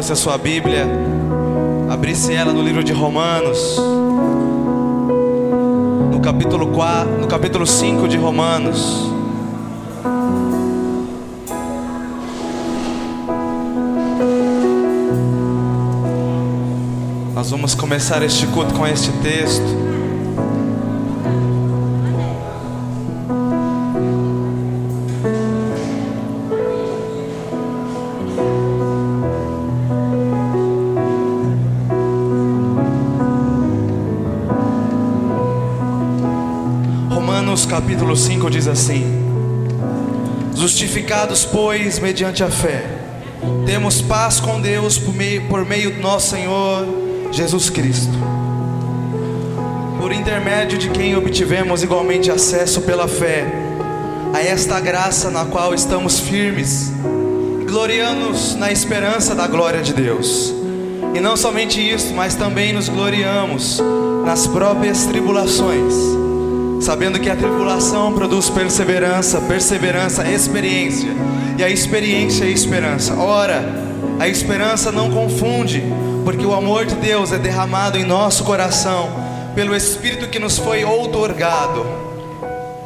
trouxe a sua Bíblia, abrisse ela no livro de Romanos, no capítulo 5 de Romanos. Nós vamos começar este culto com este texto. Romanos capítulo 5 diz assim: justificados, pois, mediante a fé, temos paz com Deus por meio do nosso Senhor Jesus Cristo, por intermédio de quem obtivemos igualmente acesso pela fé a esta graça na qual estamos firmes, gloriando-nos na esperança da glória de Deus. E não somente isso, mas também nos gloriamos nas próprias tribulações, sabendo que a tribulação produz perseverança, perseverança, experiência, e a experiência é esperança. Ora, a esperança não confunde, porque o amor de Deus é derramado em nosso coração pelo Espírito que nos foi outorgado.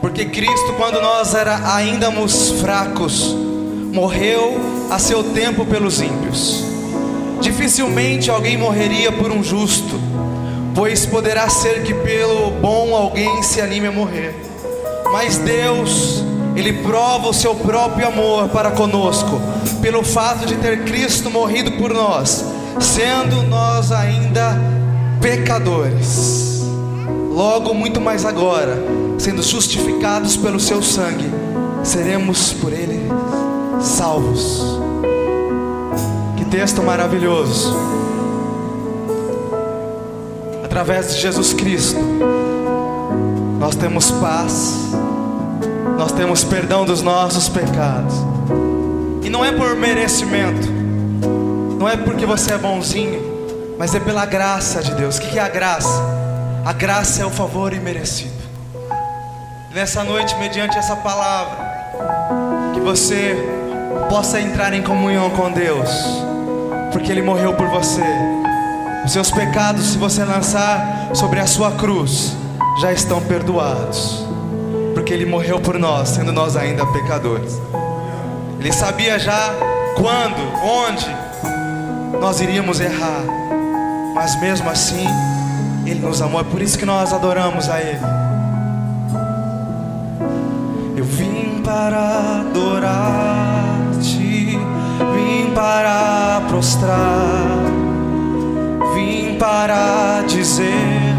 Porque Cristo, quando nós ainda éramos fracos, morreu a seu tempo pelos ímpios. Dificilmente alguém morreria por um justo, pois poderá ser que pelo bom alguém se anime a morrer. Mas Deus, Ele prova o seu próprio amor para conosco, pelo fato de ter Cristo morrido por nós, sendo nós ainda pecadores. Logo, muito mais agora, sendo justificados pelo seu sangue, seremos por Ele salvos. Que texto maravilhoso! Através de Jesus Cristo, nós temos paz, nós temos perdão dos nossos pecados. E não é por merecimento, não é porque você é bonzinho, mas é pela graça de Deus. O que é a graça? A graça é o favor imerecido. E nessa noite, mediante essa palavra, que você possa entrar em comunhão com Deus, porque Ele morreu por você. Os seus pecados, se você lançar sobre a sua cruz, já estão perdoados, porque Ele morreu por nós, sendo nós ainda pecadores. Ele sabia já quando, onde nós iríamos errar, mas mesmo assim Ele nos amou. É por isso que nós adoramos a Ele. Eu vim para adorar-te, vim para prostrar, vim para dizer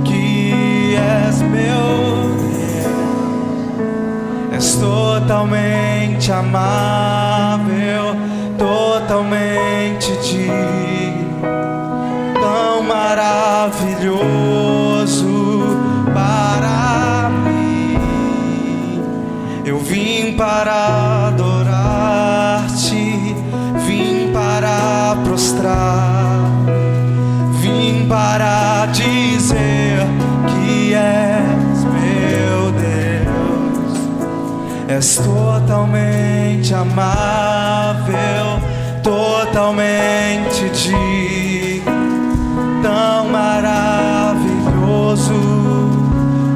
que és meu Deus. És totalmente amável, totalmente digno, tão maravilhoso para mim. Eu vim para adorar-te, vim para prostrar, vim para dizer que és meu Deus. És totalmente amável, totalmente digno, tão maravilhoso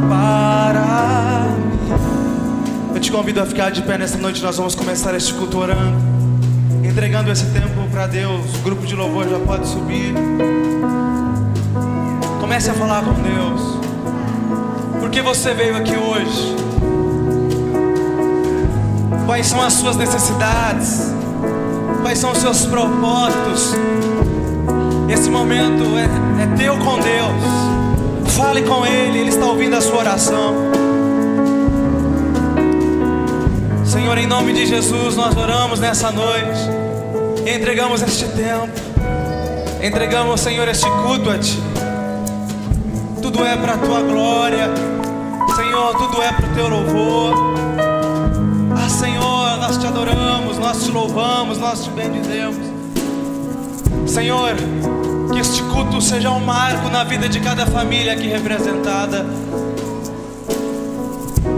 para mim. Eu te convido a ficar de pé nessa noite. Nós vamos começar este culto orando, entregando esse tempo para Deus. O grupo de louvor já pode subir. Comece a falar com Deus. Por que você veio aqui hoje? Quais são as suas necessidades? Quais são os seus propósitos? Esse momento é teu com Deus. Fale com Ele, Ele está ouvindo a sua oração. Senhor, em nome de Jesus, nós oramos nessa noite. Entregamos este tempo. Entregamos, Senhor, este culto a Ti. Tudo é para a Tua glória, Senhor, tudo é para o Teu louvor. Ah, Senhor, nós Te adoramos, nós Te louvamos, nós Te bendizemos. Senhor, que este culto seja um marco na vida de cada família aqui representada.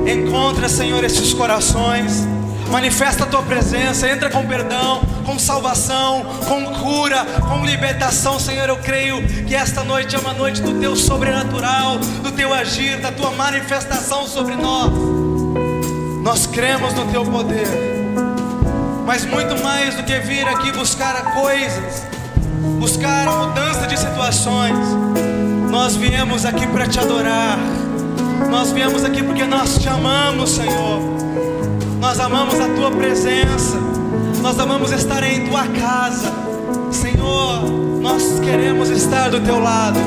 Encontra, Senhor, estes corações, manifesta a Tua presença, entra com perdão, com salvação, com cura, com libertação. Senhor, eu creio que esta noite é uma noite do Teu sobrenatural, do Teu agir, da Tua manifestação sobre nós. Nós cremos no Teu poder, mas muito mais do que vir aqui buscar coisas, buscar a mudança de situações, nós viemos aqui para Te adorar. Nós viemos aqui porque nós Te amamos, Senhor. Nós amamos a Tua presença, nós amamos estar em Tua casa. Senhor, nós queremos estar do Teu lado,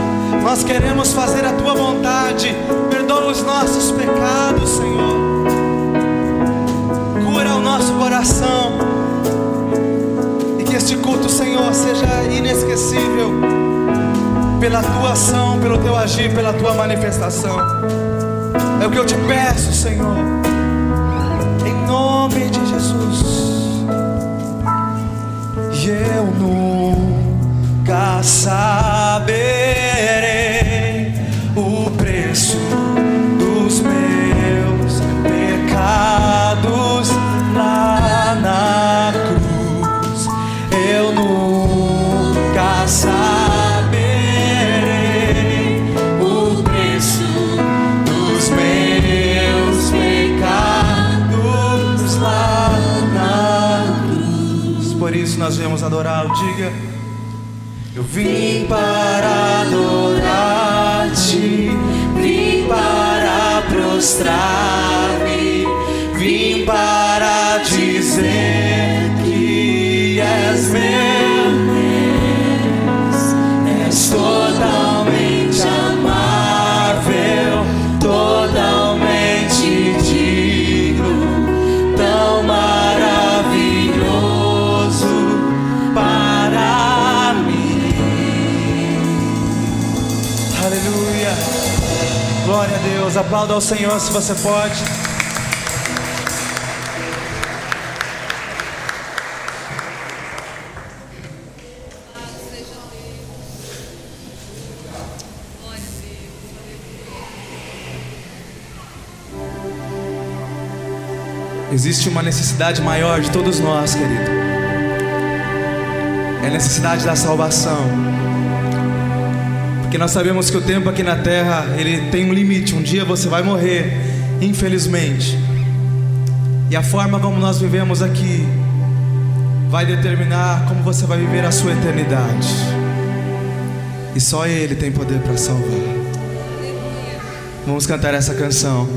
nós queremos fazer a Tua vontade. Perdoa os nossos pecados, Senhor. Cura o nosso coração, e que este culto, Senhor, seja inesquecível pela Tua ação, pelo Teu agir, pela Tua manifestação. É o que eu Te peço, Senhor, em nome de Jesus. E eu nunca saberei o preço dos meus pecados lá na cruz. Eu nunca saberei o preço dos meus pecados lá na cruz. Por isso nós viemos adorá-lo. Diga: eu vim para adorar-te, vim para prostrar-me, vim para dizer que és meu Deus. És totalmente amável, totalmente digno, tão maravilhoso para mim. Aleluia. Glória a Deus. Aplauda ao Senhor se você pode. Existe uma necessidade maior de todos nós, querido. É a necessidade da salvação. Porque nós sabemos que o tempo aqui na terra, ele tem um limite. Um dia você vai morrer, infelizmente. E a forma como nós vivemos aqui vai determinar como você vai viver a sua eternidade. E só Ele tem poder para salvar. Vamos cantar essa canção.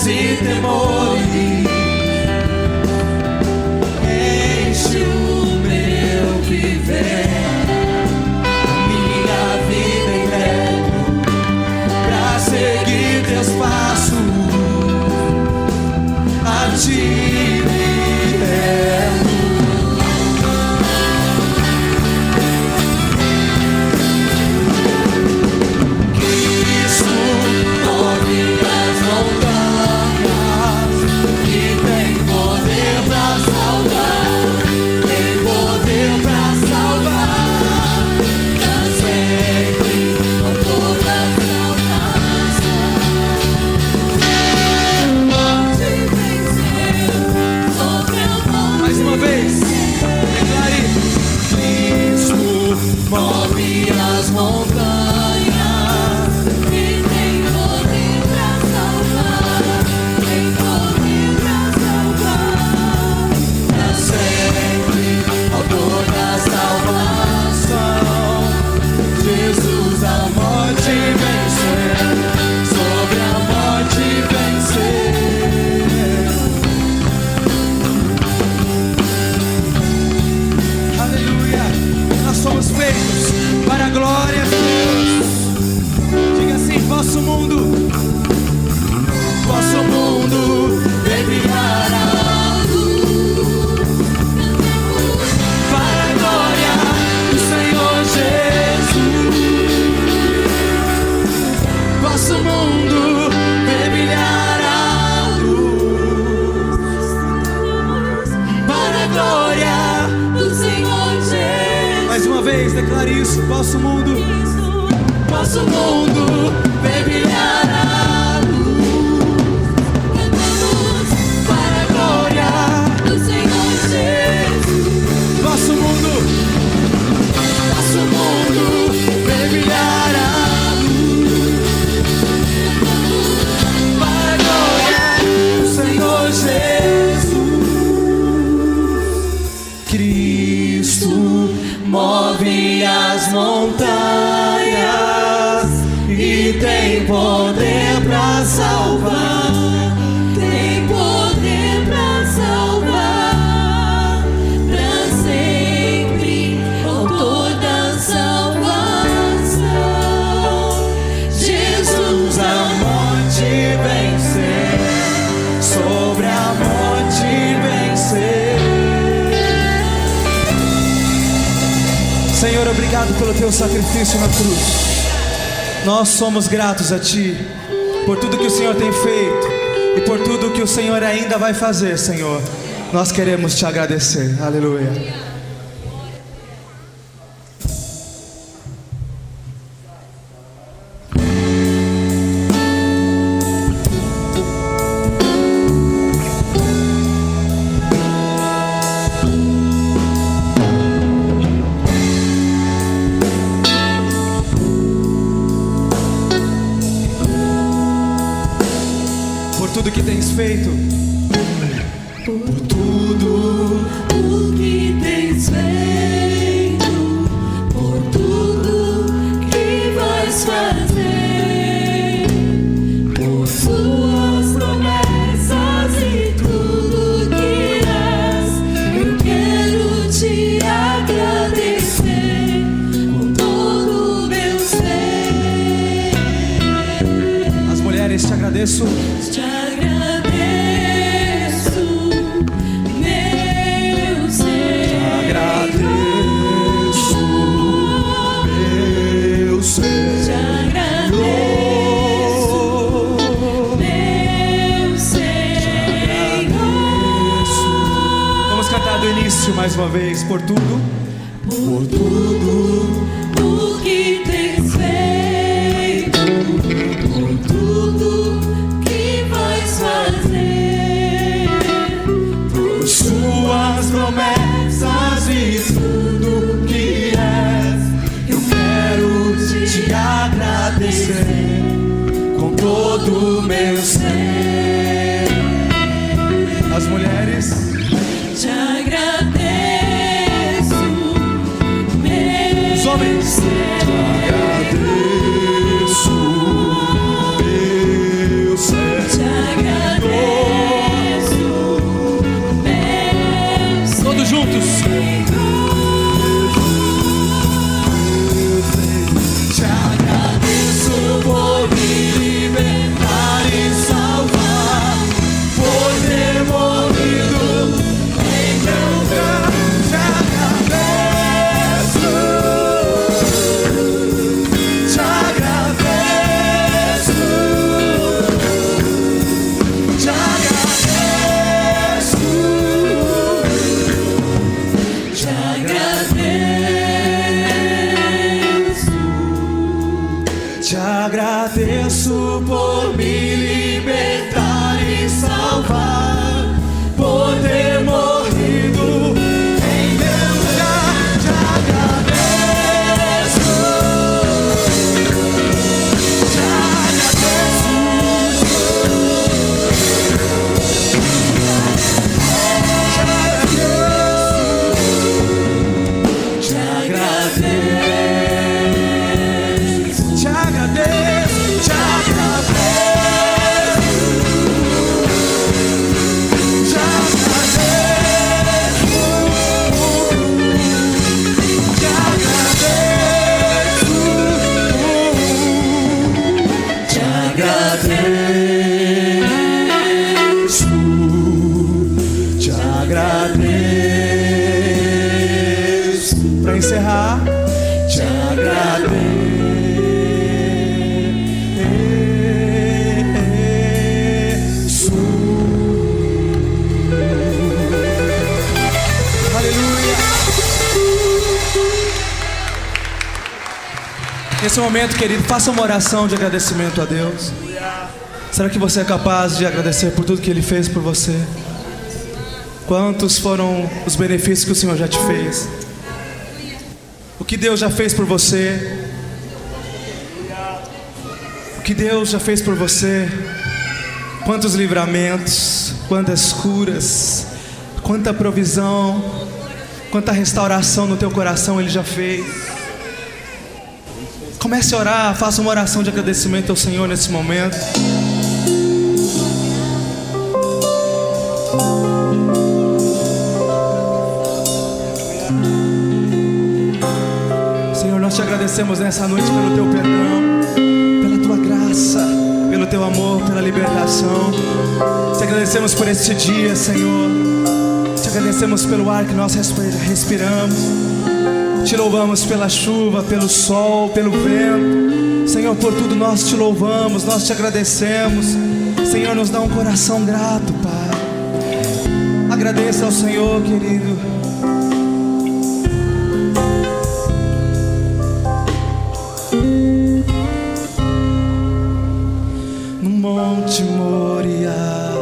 E temores, enche o meu viver, a minha vida entrego pra seguir teus passos, a ti isso. Vosso mundo vem brilhar a luz. Cantamos para a glória do Senhor Jesus. Vosso mundo vem brilhar a luz. Para a glória do Senhor Jesus. Cristo move as montanhas e tem poder pra salvar. Tem poder pra salvar, pra sempre, autor da salvação. Jesus, A morte vencer, sobre a morte vencer. Senhor, obrigado pelo teu sacrifício na cruz. Nós somos gratos a Ti por tudo que o Senhor tem feito e por tudo que o Senhor ainda vai fazer, Senhor. Nós queremos Te agradecer. Aleluia. Por tudo que tens feito, por tudo o que tens feito, por tudo que vais fazer, por suas promessas e tudo que és, eu quero te agradecer com todo o meu ser. as mulheres te agradeço. Te agradeço, meu ser. Agradeço, meu ser. Te agradeço, meu Senhor. Vamos cantar do início mais uma vez. Por tudo, por tudo O que tens feito, por tudo que vais fazer, por suas promessas e tudo que és, eu quero te agradecer com todo o meu ser. As mulheres, te agradeço, meu os homens, ser. agradeço, meu ser. Te agradeço, meu Todos juntos. Te agradeço por me libertar e salvar, por ter morrido em meu lugar. Te agradeço, te agradeço, te agradeço, Te agradeço, te agradeço por me libertar e salvar, por ter morrido em meu lugar. Te agradeço, te agradeço, te agradeço, te agradeço, te agradeço. Nesse momento, querido, faça uma oração de agradecimento a Deus. Será que você é capaz de agradecer por tudo que Ele fez por você? Quantos foram os benefícios que o Senhor já te fez? O que Deus já fez por você? O que Deus já fez por você? Quantos livramentos, quantas curas, quanta provisão, quanta restauração no teu coração Ele já fez. Comece a orar, faça uma oração de agradecimento ao Senhor nesse momento. Senhor, nós te agradecemos nessa noite pelo teu perdão, pela tua graça, pelo teu amor, pela libertação. Te agradecemos por este dia, Senhor. Te agradecemos pelo ar que nós respiramos. Te louvamos pela chuva, pelo sol, pelo vento. Senhor, por tudo nós te louvamos, nós te agradecemos. Senhor, nos dá um coração grato, Pai. Agradeça ao Senhor, querido. No Monte Moriá,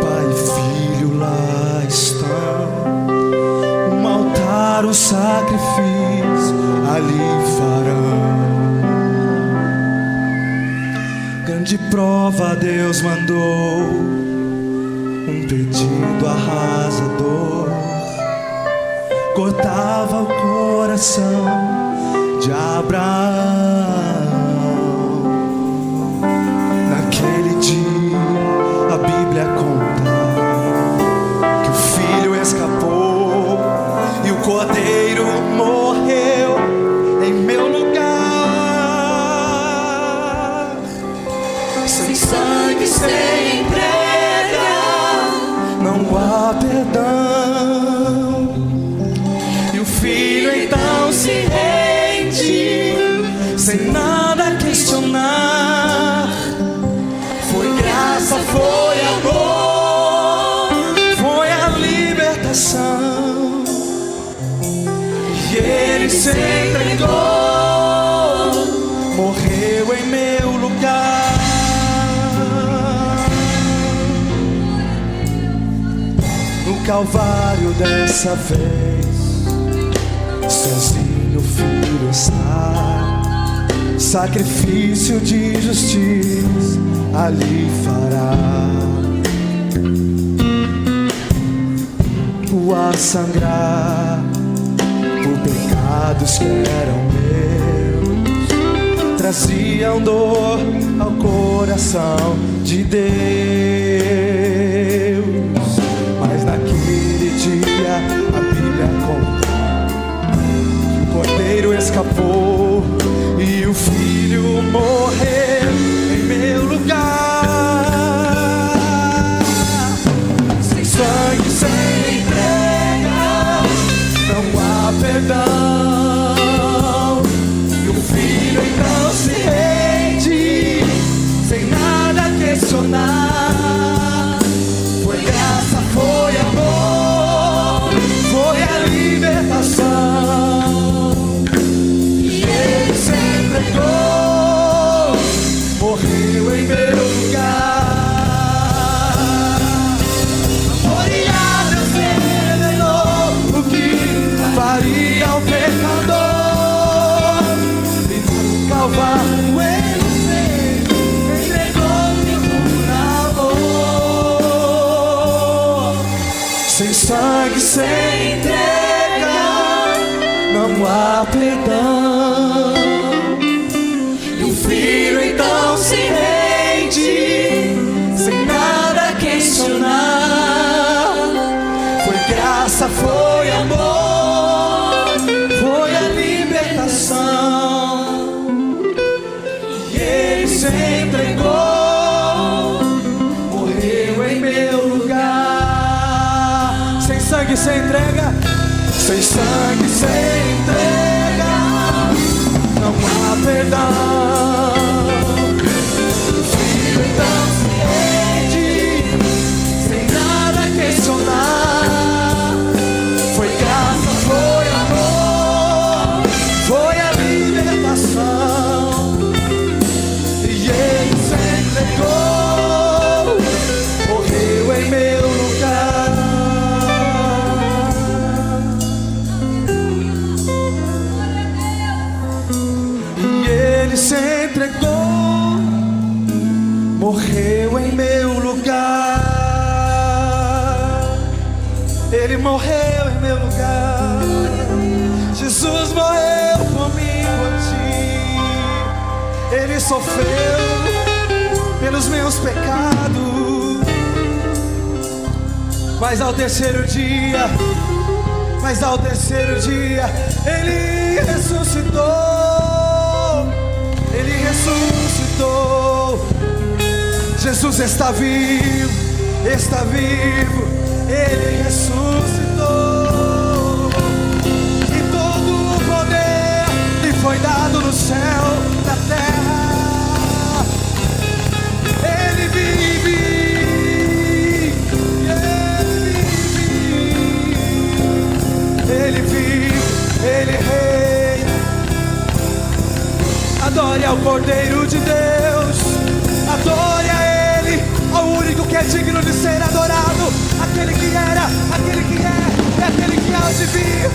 Pai e Filho lá estão. Um altar, um sacrifício ali farão. Grande prova Deus mandou, um pedido arrasador, cortava o coração de Abraão. Naquele dia a Bíblia conta que o filho escapou e o cordeiro morreu em meu lugar. Sem sangue, sem entrega, não há perdão. E o filho então se rende, sem nada questionar. Foi graça, foi amor, foi a libertação. E Ele se entregou, morreu em meu lugar. No Calvário dessa vez, sozinho o Filho está. Sacrifício de justiça ali fará. O a sangrar por pecados que eram meus, traziam dor ao coração de Deus. Mas naquele dia a Bíblia conta que o cordeiro escapou e o filho morreu em meu lugar. Sem sangue, sem entrega, não há perdão. E o filho então se rende, sem nada questionar. Foi graça, foi amor, foi a libertação. Morreu em meu lugar. Moriá, Deus revelou o que faria o pecador. E no Calvário Ele entregou-me por amor. Sem sangue, sem entrega, não há perdão. Filho então se rende, sem nada questionar. Foi graça, foi amor, foi a libertação. E Ele se entregou, morreu em meu lugar. Sem sangue, sem entrega, sem sangue, sem entrega, não há perdão. O Filho então se rende, sem nada questionar. Foi graça, foi amor, foi a libertação. Ele se entregou, morreu em meu lugar. Ele morreu em meu lugar. Jesus morreu por mim, por ti. Ele sofreu pelos meus pecados. Mas ao terceiro dia, Ele ressuscitou. Ele ressuscitou. Jesus está vivo, Ele ressuscitou. E todo o poder lhe foi dado no céu, na terra. Ele vive, Ele reina. Adore ao Cordeiro de Deus, adore a Ele, ao único que é digno de ser adorado, aquele que era, aquele que é e aquele que há de vir.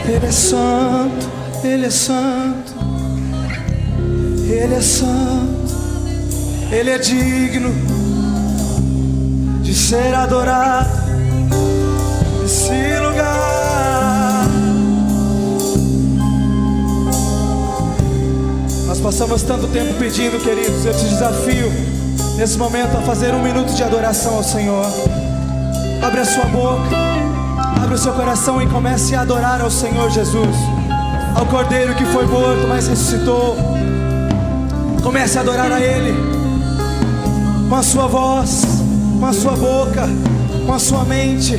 Ele é santo, Ele é santo, Ele é santo, Ele é digno de ser adorado nesse lugar. Nós passamos tanto tempo pedindo, queridos, eu te desafio nesse momento a fazer 1 minuto de adoração ao Senhor. Abre a sua boca, abre o seu coração e comece a adorar ao Senhor Jesus, ao Cordeiro que foi morto, mas ressuscitou. Comece a adorar a Ele com a sua voz, com a sua boca, com a sua mente.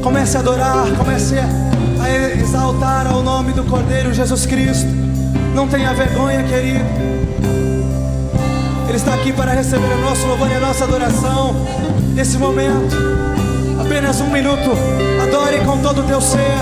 Comece a adorar, comece a exaltar ao nome do Cordeiro Jesus Cristo. Não tenha vergonha, querido. Ele está aqui para receber o nosso louvor e a nossa adoração nesse momento. Apenas 1 minuto, adore com todo o teu ser.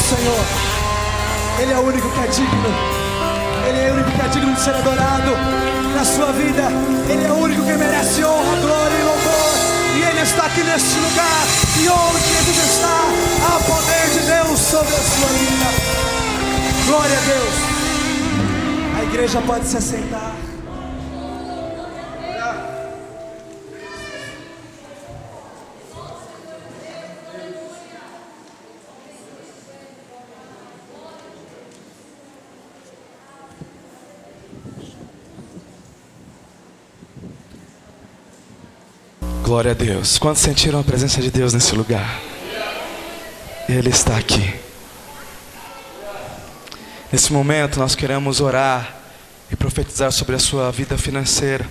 Senhor. Ele é o único que é digno. Ele é o único que é digno de ser adorado na sua vida. Ele é o único que merece honra, glória e louvor. E Ele está aqui neste lugar. E onde Jesus está, há o poder de Deus sobre a sua igreja pode se assentar. Glória a Deus. Quantos sentiram a presença de Deus nesse lugar? Ele está aqui. Nesse momento nós queremos orar e profetizar sobre a sua vida financeira.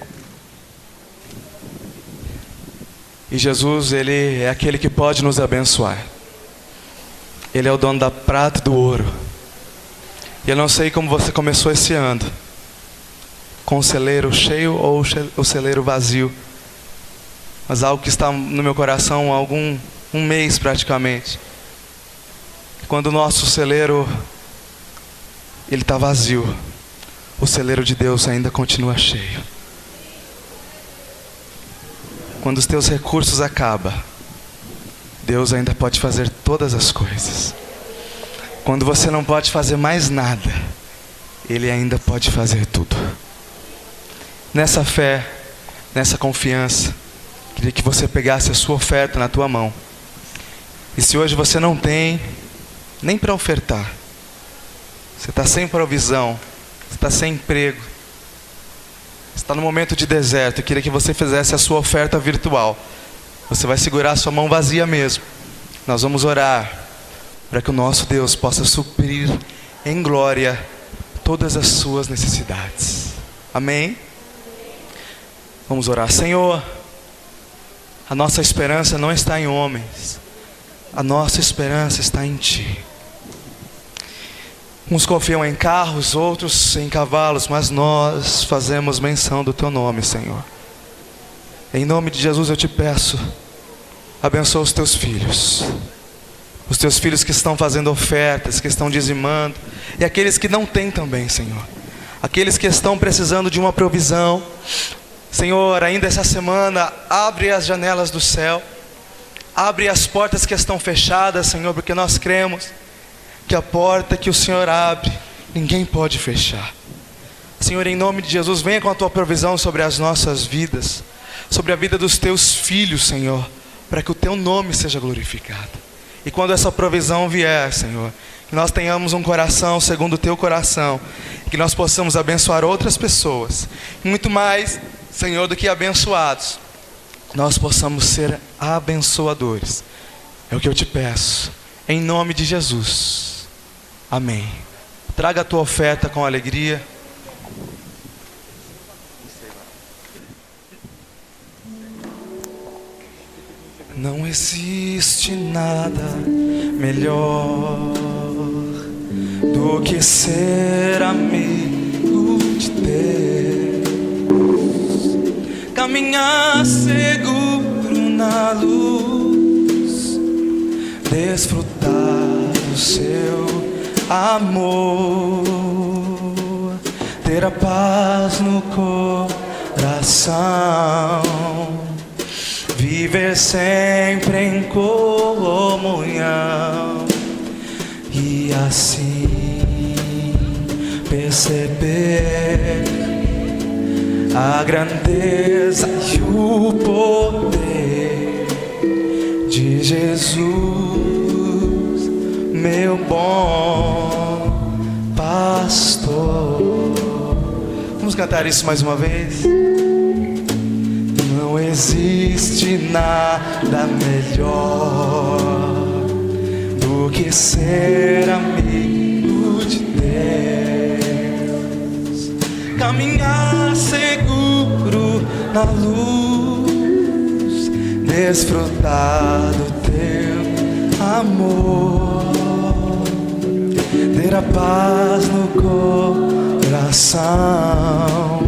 E Jesus, Ele é aquele que pode nos abençoar. Ele é o dono da prata e do ouro. E eu não sei como você começou esse ano, com o celeiro cheio ou o celeiro vazio, mas algo que está no meu coração há um mês praticamente. Quando o nosso celeiro ele está vazio, o celeiro de Deus ainda continua cheio. Quando os teus recursos acabam, Deus ainda pode fazer todas as coisas. Quando você não pode fazer mais nada, Ele ainda pode fazer tudo. Nessa fé, nessa confiança, queria que você pegasse a sua oferta na tua mão. E se hoje você não tem nem para ofertar, você está sem provisão, você está sem emprego, você está no momento de deserto, eu queria que você fizesse a sua oferta virtual. Você vai segurar a sua mão vazia mesmo. Nós vamos orar para que o nosso Deus possa suprir em glória todas as suas necessidades. Amém? Vamos orar. Senhor, a nossa esperança não está em homens, a nossa esperança está em Ti. Uns confiam em carros, outros em cavalos, mas nós fazemos menção do Teu nome, Senhor. Em nome de Jesus eu te peço, abençoa os Teus filhos. Os Teus filhos que estão fazendo ofertas, que estão dizimando, e aqueles que não têm também, Senhor. Aqueles que estão precisando de uma provisão. Senhor, ainda essa semana, abre as janelas do céu, abre as portas que estão fechadas, Senhor, porque nós cremos que a porta que o Senhor abre, ninguém pode fechar. Senhor, em nome de Jesus, venha com a Tua provisão sobre as nossas vidas, sobre a vida dos Teus filhos, Senhor, para que o Teu nome seja glorificado. E quando essa provisão vier, Senhor, que nós tenhamos um coração segundo o Teu coração, que nós possamos abençoar outras pessoas, e muito mais, Senhor, do que abençoados, nós possamos ser abençoadores. É o que eu te peço, em nome de Jesus. Amém. Traga a tua oferta com alegria. Não existe nada melhor do que ser amigo de Deus, caminhar seguro na luz, desfrutar do seu amor, ter a paz no coração, viver sempre em comunhão e assim perceber a grandeza e o poder de Jesus, meu bom pastor. Vamos cantar isso mais uma vez? Não existe nada melhor do que ser amigo de Deus, caminhar seguro na luz, desfrutar do Teu amor, ter a paz no coração,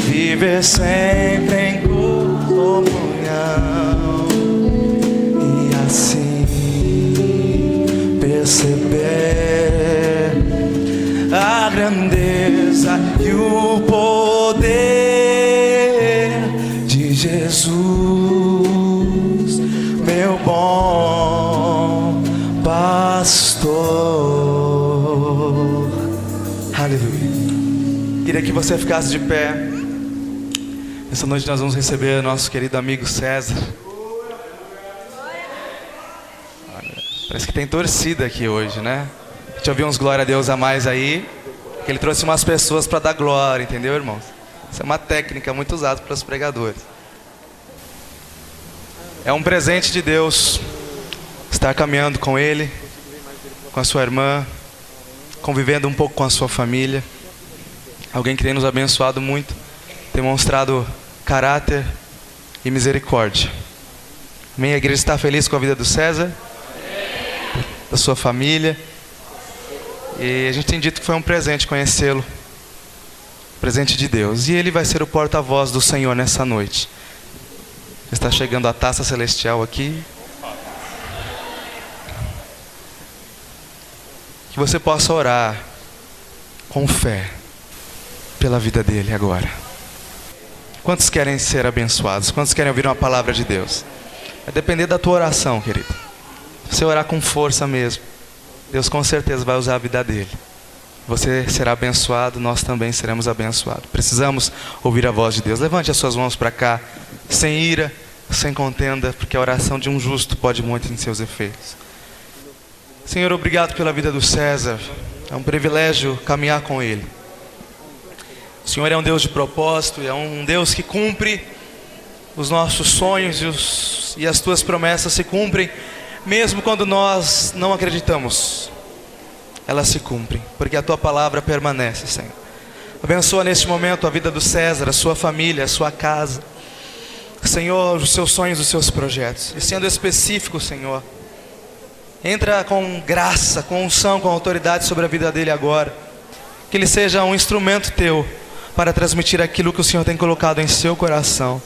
viver sempre em comunhão e assim perceber a grandeza e o poder de Jesus, meu bom pastor. Aleluia. Queria que você ficasse de pé. Essa noite nós vamos receber nosso querido amigo César. Parece que tem torcida aqui hoje, né? Deixa eu ouvir uns glória a Deus a mais aí. Que ele trouxe umas pessoas para dar glória, entendeu, irmãos? Isso é uma técnica muito usada pelos pregadores. É um presente de Deus estar caminhando com ele, com a sua irmã, convivendo um pouco com a sua família. Alguém que tem nos abençoado muito, tem mostrado caráter e misericórdia. Amém? A igreja está feliz com a vida do César, da sua família. E a gente tem dito que foi um presente conhecê-lo. Presente de Deus. E ele vai ser o porta-voz do Senhor nessa noite. Está chegando a taça celestial aqui. Que você possa orar com fé pela vida dele agora. Quantos querem ser abençoados? Quantos querem ouvir uma palavra de Deus? Vai depender da tua oração, querido. Se você orar com força mesmo, Deus com certeza vai usar a vida dele. Você será abençoado, nós também seremos abençoados. Precisamos ouvir a voz de Deus. Levante as suas mãos para cá, sem ira, sem contenda, porque a oração de um justo pode muito em seus efeitos. Senhor, obrigado pela vida do César. É um privilégio caminhar com ele. O Senhor é um Deus de propósito, é um Deus que cumpre os nossos sonhos e as tuas promessas se cumprem, mesmo quando nós não acreditamos. Elas se cumprem, porque a tua palavra permanece, Senhor. Abençoa neste momento a vida do César, a sua família, a sua casa. Senhor, os seus sonhos, os seus projetos. E sendo específico, Senhor, entra com graça, com unção, com autoridade sobre a vida dele agora. Que ele seja um instrumento teu para transmitir aquilo que o Senhor tem colocado em seu coração.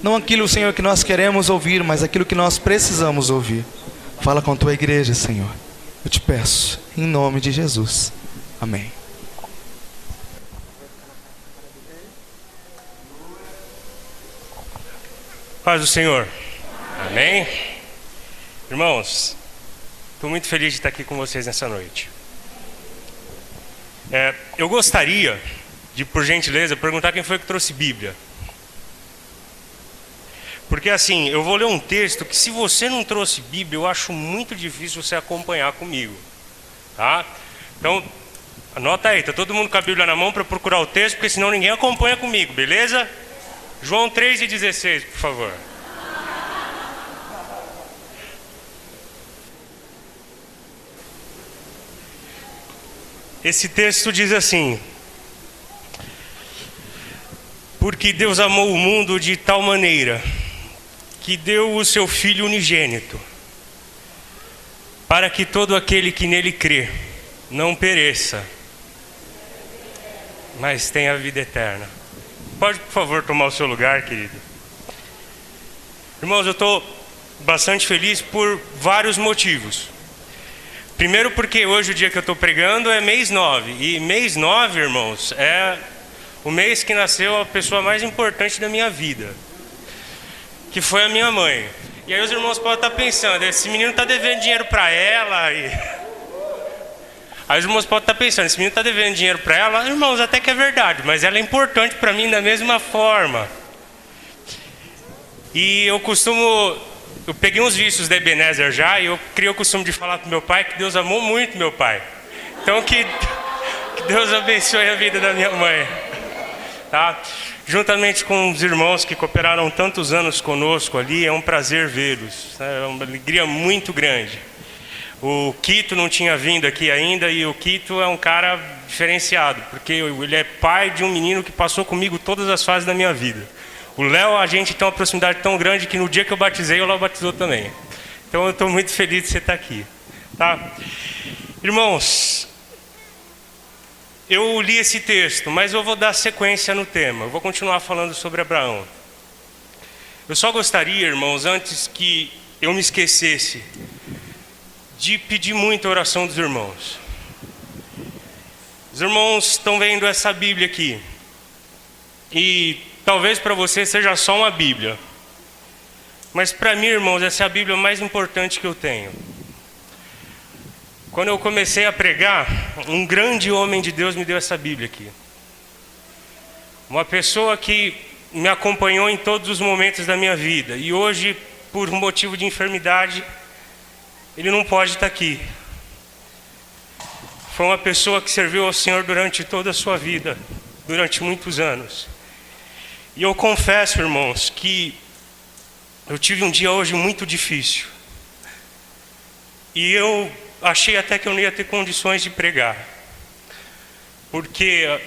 Não aquilo, Senhor, que nós queremos ouvir, mas aquilo que nós precisamos ouvir. Fala com a tua igreja, Senhor. Eu te peço, em nome de Jesus. Amém. Paz do Senhor. Amém. Irmãos, estou muito feliz de estar aqui com vocês nessa noite. Eu gostaria de, por gentileza, perguntar quem foi que trouxe Bíblia. Porque assim, eu vou ler um texto que, se você não trouxe Bíblia, eu acho muito difícil você acompanhar comigo, tá? Então, anota aí, tá todo mundo com a Bíblia na mão para procurar o texto, porque senão ninguém acompanha comigo, beleza? João 3:16, por favor. Esse texto diz assim: porque Deus amou o mundo de tal maneira que deu o seu Filho unigênito, para que todo aquele que nele crê não pereça, mas tenha a vida eterna. Pode, por favor, tomar o seu lugar, querido. Irmãos, eu estou bastante feliz por vários motivos. Primeiro porque hoje, o dia que eu estou pregando, é mês 9. E mês 9, irmãos, é o mês que nasceu a pessoa mais importante da minha vida, que foi a minha mãe. E aí os irmãos podem estar pensando, esse menino está devendo dinheiro para ela. Aí os irmãos podem estar pensando, esse menino está devendo dinheiro para ela. Irmãos, até que é verdade, mas ela é importante para mim da mesma forma. E eu peguei uns vícios da Ebenezer já, e eu criei o costume de falar para meu pai que Deus amou muito meu pai. Então que Deus abençoe a vida da minha mãe, tá? Juntamente com os irmãos que cooperaram tantos anos conosco ali, é um prazer vê-los, é uma alegria muito grande. O Quito não tinha vindo aqui ainda, e o Quito é um cara diferenciado, porque ele é pai de um menino que passou comigo todas as fases da minha vida. O Léo, a gente tem uma proximidade tão grande que no dia que eu batizei, o Léo batizou também. Então eu estou muito feliz de você estar aqui, tá? Irmãos, eu li esse texto, mas eu vou dar sequência no tema. Eu vou continuar falando sobre Abraão. Eu só gostaria, irmãos, antes que eu me esquecesse, de pedir muito a oração dos irmãos. Os irmãos estão vendo essa Bíblia aqui. E talvez para você seja só uma Bíblia. Mas para mim, irmãos, essa é a Bíblia mais importante que eu tenho. Quando eu comecei a pregar, um grande homem de Deus me deu essa Bíblia aqui. Uma pessoa que me acompanhou em todos os momentos da minha vida. E hoje, por motivo de enfermidade, ele não pode estar aqui. Foi uma pessoa que serviu ao Senhor durante toda a sua vida, durante muitos anos. E eu confesso, irmãos, que eu tive um dia hoje muito difícil. E eu achei até que eu não ia ter condições de pregar. Porque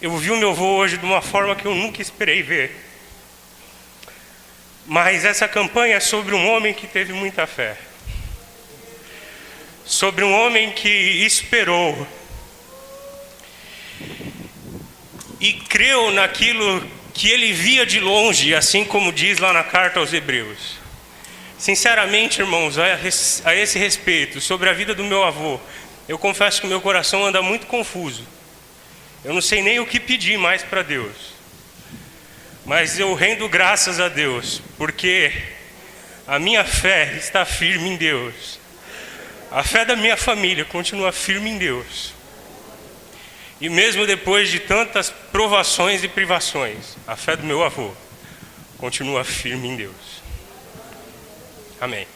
eu vi o meu avô hoje de uma forma que eu nunca esperei ver. Mas essa campanha é sobre um homem que teve muita fé. Sobre um homem que esperou. E creu naquilo que ele via de longe, assim como diz lá na carta aos Hebreus. Sinceramente, irmãos, a esse respeito, sobre a vida do meu avô, eu confesso que meu coração anda muito confuso. Eu não sei nem o que pedir mais para Deus. Mas eu rendo graças a Deus, porque a minha fé está firme em Deus. A fé da minha família continua firme em Deus. E mesmo depois de tantas provações e privações, a fé do meu avô continua firme em Deus. Amém.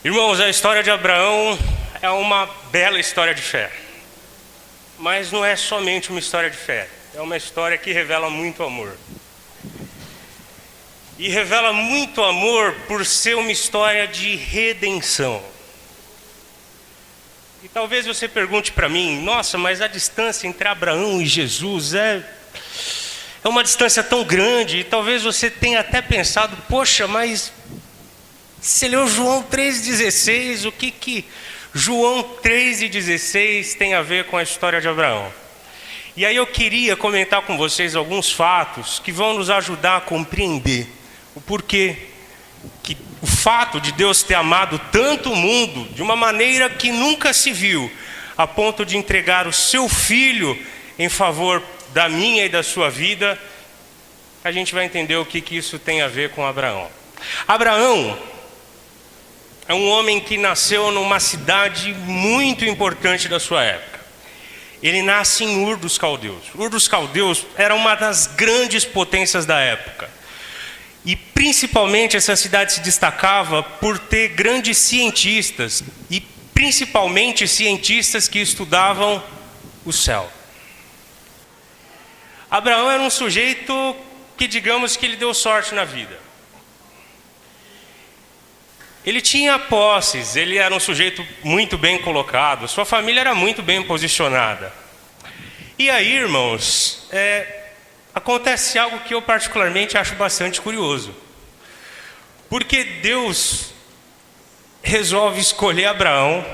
Irmãos, a história de Abraão é uma bela história de fé. Mas não é somente uma história de fé. É uma história que revela muito amor. E revela muito amor por ser uma história de redenção. E talvez você pergunte para mim: nossa, mas a distância entre Abraão e Jesus é uma distância tão grande. E talvez você tenha até pensado: poxa, mas você leu João 3,16, o que João 3,16 tem a ver com a história de Abraão? E aí eu queria comentar com vocês alguns fatos que vão nos ajudar a compreender o porquê que o fato de Deus ter amado tanto o mundo de uma maneira que nunca se viu, a ponto de entregar o seu filho em favor da minha e da sua vida, a gente vai entender o que isso tem a ver com Abraão. Abraão é um homem que nasceu numa cidade muito importante da sua época. Ele nasce em Ur dos Caldeus. Ur dos Caldeus era uma das grandes potências da época. E principalmente essa cidade se destacava por ter grandes cientistas, e principalmente cientistas que estudavam o céu. Abraão era um sujeito que, digamos que ele deu sorte na vida. Ele tinha posses, ele era um sujeito muito bem colocado, sua família era muito bem posicionada. E aí, irmãos, acontece algo que eu particularmente acho bastante curioso. Porque Deus resolve escolher Abraão.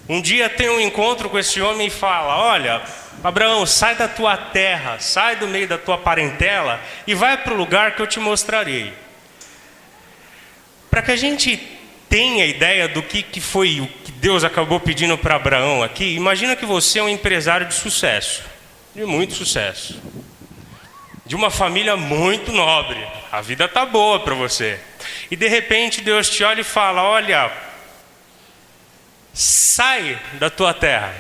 Um dia tem um encontro com esse homem e fala: olha, Abraão, sai da tua terra, sai do meio da tua parentela e vai para o lugar que eu te mostrarei. Para que a gente tenha ideia do que foi o que Deus acabou pedindo para Abraão aqui, imagina que você é um empresário de sucesso, de muito sucesso, de uma família muito nobre, a vida tá boa para você, e de repente Deus te olha e fala: olha, sai da tua terra,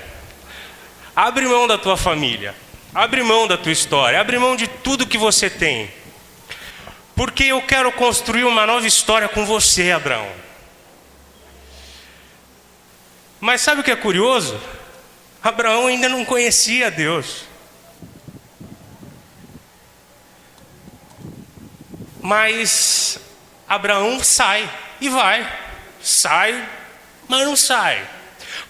abre mão da tua família, abre mão da tua história, abre mão de tudo que você tem, porque eu quero construir uma nova história com você, Abraão. Mas sabe o que é curioso? Abraão ainda não conhecia Deus. Mas Abraão sai e vai. Sai, mas não sai.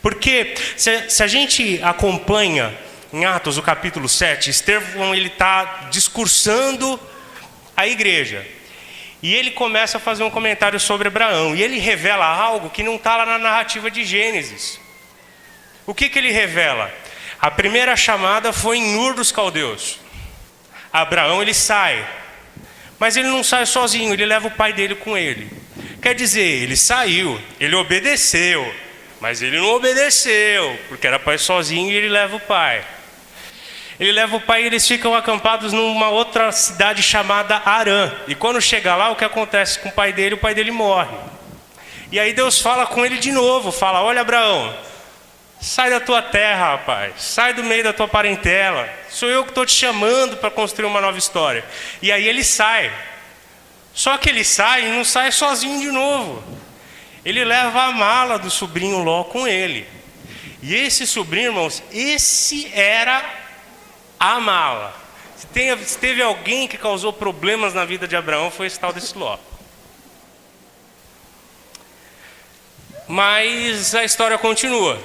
Porque se a gente acompanha em Atos, o capítulo 7, Estevão ele está discursando a igreja. E ele começa a fazer um comentário sobre Abraão. E ele revela algo que não está lá na narrativa de Gênesis. O que ele revela? A primeira chamada foi em Ur dos Caldeus. Abraão ele sai. Mas ele não sai sozinho, ele leva o pai dele com ele. Quer dizer, ele saiu, ele obedeceu. Mas ele não obedeceu, porque era pai sozinho e ele leva o pai. Ele leva o pai e eles ficam acampados numa outra cidade chamada Harã. E quando chega lá, o que acontece com o pai dele morre. E aí Deus fala com ele de novo, fala: olha, Abraão, Sai da tua terra, rapaz. Sai do meio da tua parentela. Sou eu que estou te chamando para construir uma nova história. E aí ele sai. Só que ele sai e não sai sozinho de novo. Ele leva a mala do sobrinho Ló com ele. E esse sobrinho, irmãos, esse era a mala. Se teve alguém que causou problemas na vida de Abraão, foi esse tal desse Ló. Mas a história continua.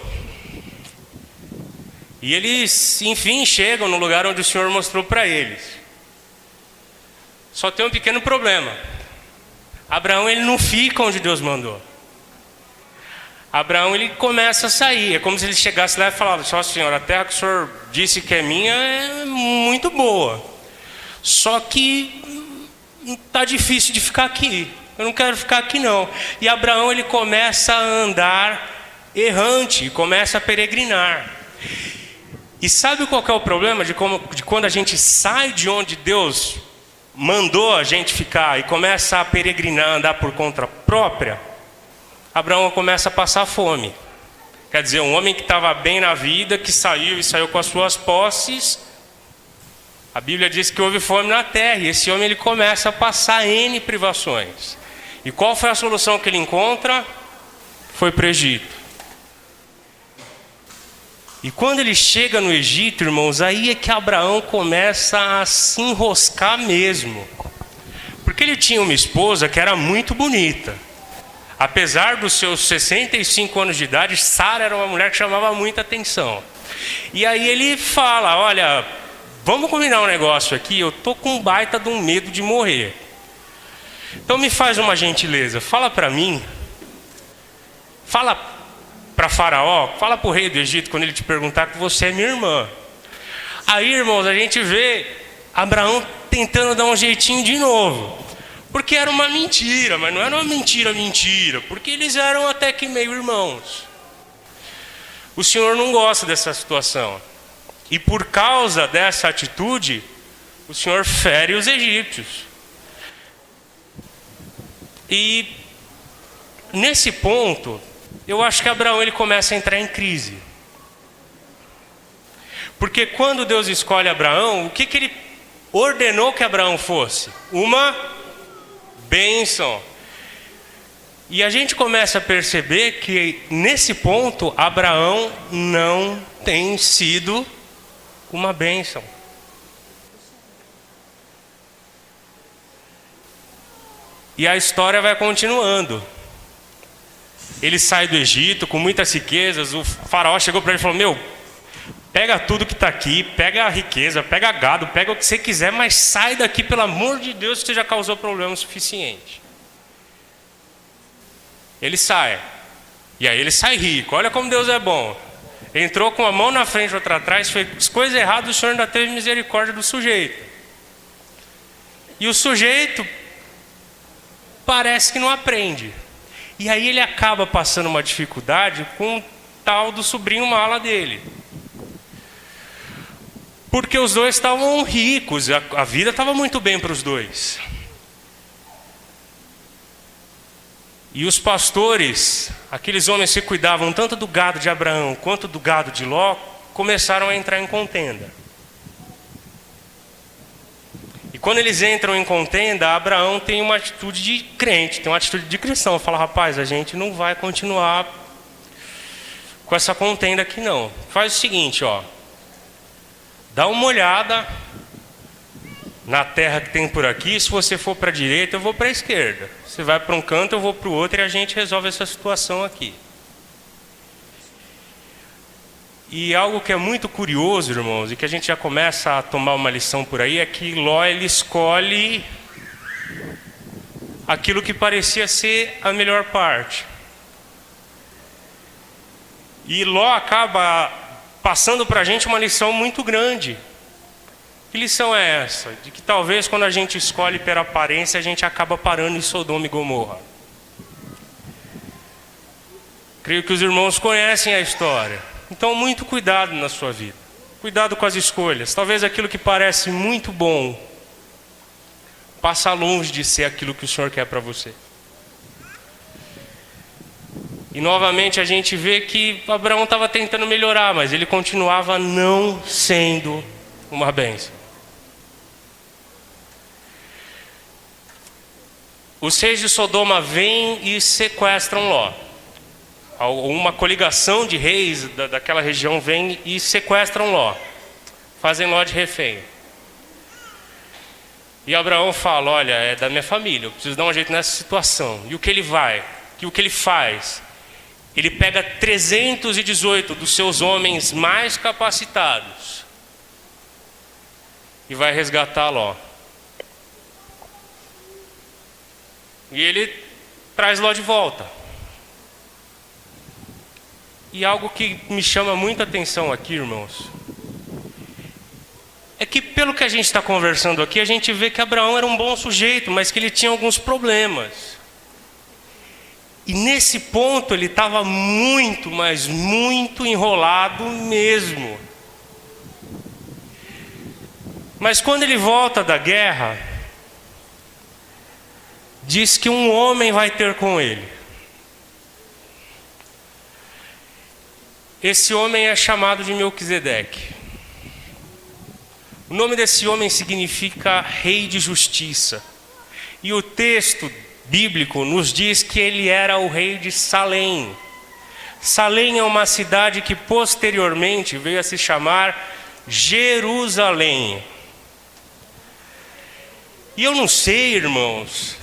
E eles, enfim, chegam no lugar onde o Senhor mostrou para eles. Só tem um pequeno problema. Abraão, ele não fica onde Deus mandou. Abraão, ele começa a sair. É como se ele chegasse lá e falasse: ó, Senhor, a terra que o Senhor disse que é minha é muito boa. Só que está difícil de ficar aqui. Eu não quero ficar aqui não. E Abraão, ele começa a andar errante, começa a peregrinar. E sabe qual que é o problema de quando a gente sai de onde Deus mandou a gente ficar e começa a peregrinar, andar por conta própria? Abraão começa a passar fome. Quer dizer, um homem que estava bem na vida, que saiu com as suas posses. A Bíblia diz que houve fome na terra, e esse homem ele começa a passar N privações. E qual foi a solução que ele encontra? Foi para o Egito. E quando ele chega no Egito, irmãos, aí é que Abraão começa a se enroscar mesmo. Porque ele tinha uma esposa que era muito bonita. Apesar dos seus 65 anos de idade, Sara era uma mulher que chamava muita atenção. E aí ele fala: olha, vamos combinar um negócio aqui, eu estou com um baita de um medo de morrer. Então me faz uma gentileza, fala para mim, fala para Faraó, fala para o rei do Egito quando ele te perguntar que você é minha irmã. Aí, irmãos, a gente vê Abraão tentando dar um jeitinho de novo. Porque era uma mentira, mas não era uma mentira, porque eles eram até que meio irmãos. O Senhor não gosta dessa situação. E por causa dessa atitude, o Senhor fere os egípcios. E nesse ponto, eu acho que Abraão ele começa a entrar em crise. Porque quando Deus escolhe Abraão, o que ele ordenou que Abraão fosse? Uma bênção. E a gente começa a perceber que nesse ponto Abraão não tem sido uma bênção. E a história vai continuando. Ele sai do Egito com muitas riquezas. O faraó chegou para ele e falou: meu, pega tudo que está aqui, pega a riqueza, pega gado, pega o que você quiser, mas sai daqui, pelo amor de Deus, que você já causou problema o suficiente. Ele sai. E aí ele sai rico. Olha como Deus é bom. Entrou com a mão na frente e outra atrás, fez coisa errada, o Senhor ainda teve misericórdia do sujeito. E o sujeito parece que não aprende. E aí ele acaba passando uma dificuldade com o tal do sobrinho mala dele. Porque os dois estavam ricos, a vida estava muito bem para os dois. E os pastores, aqueles homens que cuidavam tanto do gado de Abraão quanto do gado de Ló, começaram a entrar em contenda. E quando eles entram em contenda, Abraão tem uma atitude de crente, tem uma atitude de cristão. Fala: rapaz, a gente não vai continuar com essa contenda aqui não. Faz o seguinte, ó. Dá uma olhada na terra que tem por aqui. Se você for para a direita, eu vou para a esquerda. Você vai para um canto, eu vou para o outro, e a gente resolve essa situação aqui. E algo que é muito curioso, irmãos, e que a gente já começa a tomar uma lição por aí, é que Ló ele escolhe aquilo que parecia ser a melhor parte. E Ló acaba passando para a gente uma lição muito grande. Que lição é essa? De que talvez quando a gente escolhe pela aparência, a gente acaba parando em Sodoma e Gomorra. Creio que os irmãos conhecem a história. Então, muito cuidado na sua vida. Cuidado com as escolhas. Talvez aquilo que parece muito bom passa longe de ser aquilo que o Senhor quer para você. E novamente a gente vê que Abraão estava tentando melhorar, mas ele continuava não sendo uma bênção. Os reis de Sodoma vêm e sequestram Ló. Uma coligação de reis daquela região vem e sequestram Ló. Fazem Ló de refém. E Abraão fala, olha, é da minha família, eu preciso dar um jeito nessa situação. E o que ele faz? Ele pega 318 dos seus homens mais capacitados e vai resgatar Ló. E ele traz Ló de volta. E algo que me chama muita atenção aqui, irmãos, é que pelo que a gente está conversando aqui, a gente vê que Abraão era um bom sujeito, mas que ele tinha alguns problemas. E nesse ponto ele estava muito, mas muito enrolado mesmo. Mas quando ele volta da guerra, diz que um homem vai ter com ele. Esse homem é chamado de Melquisedeque. O nome desse homem significa rei de justiça. E o texto bíblico nos diz que ele era o rei de Salém. Salém é uma cidade que posteriormente veio a se chamar Jerusalém. E eu não sei, irmãos,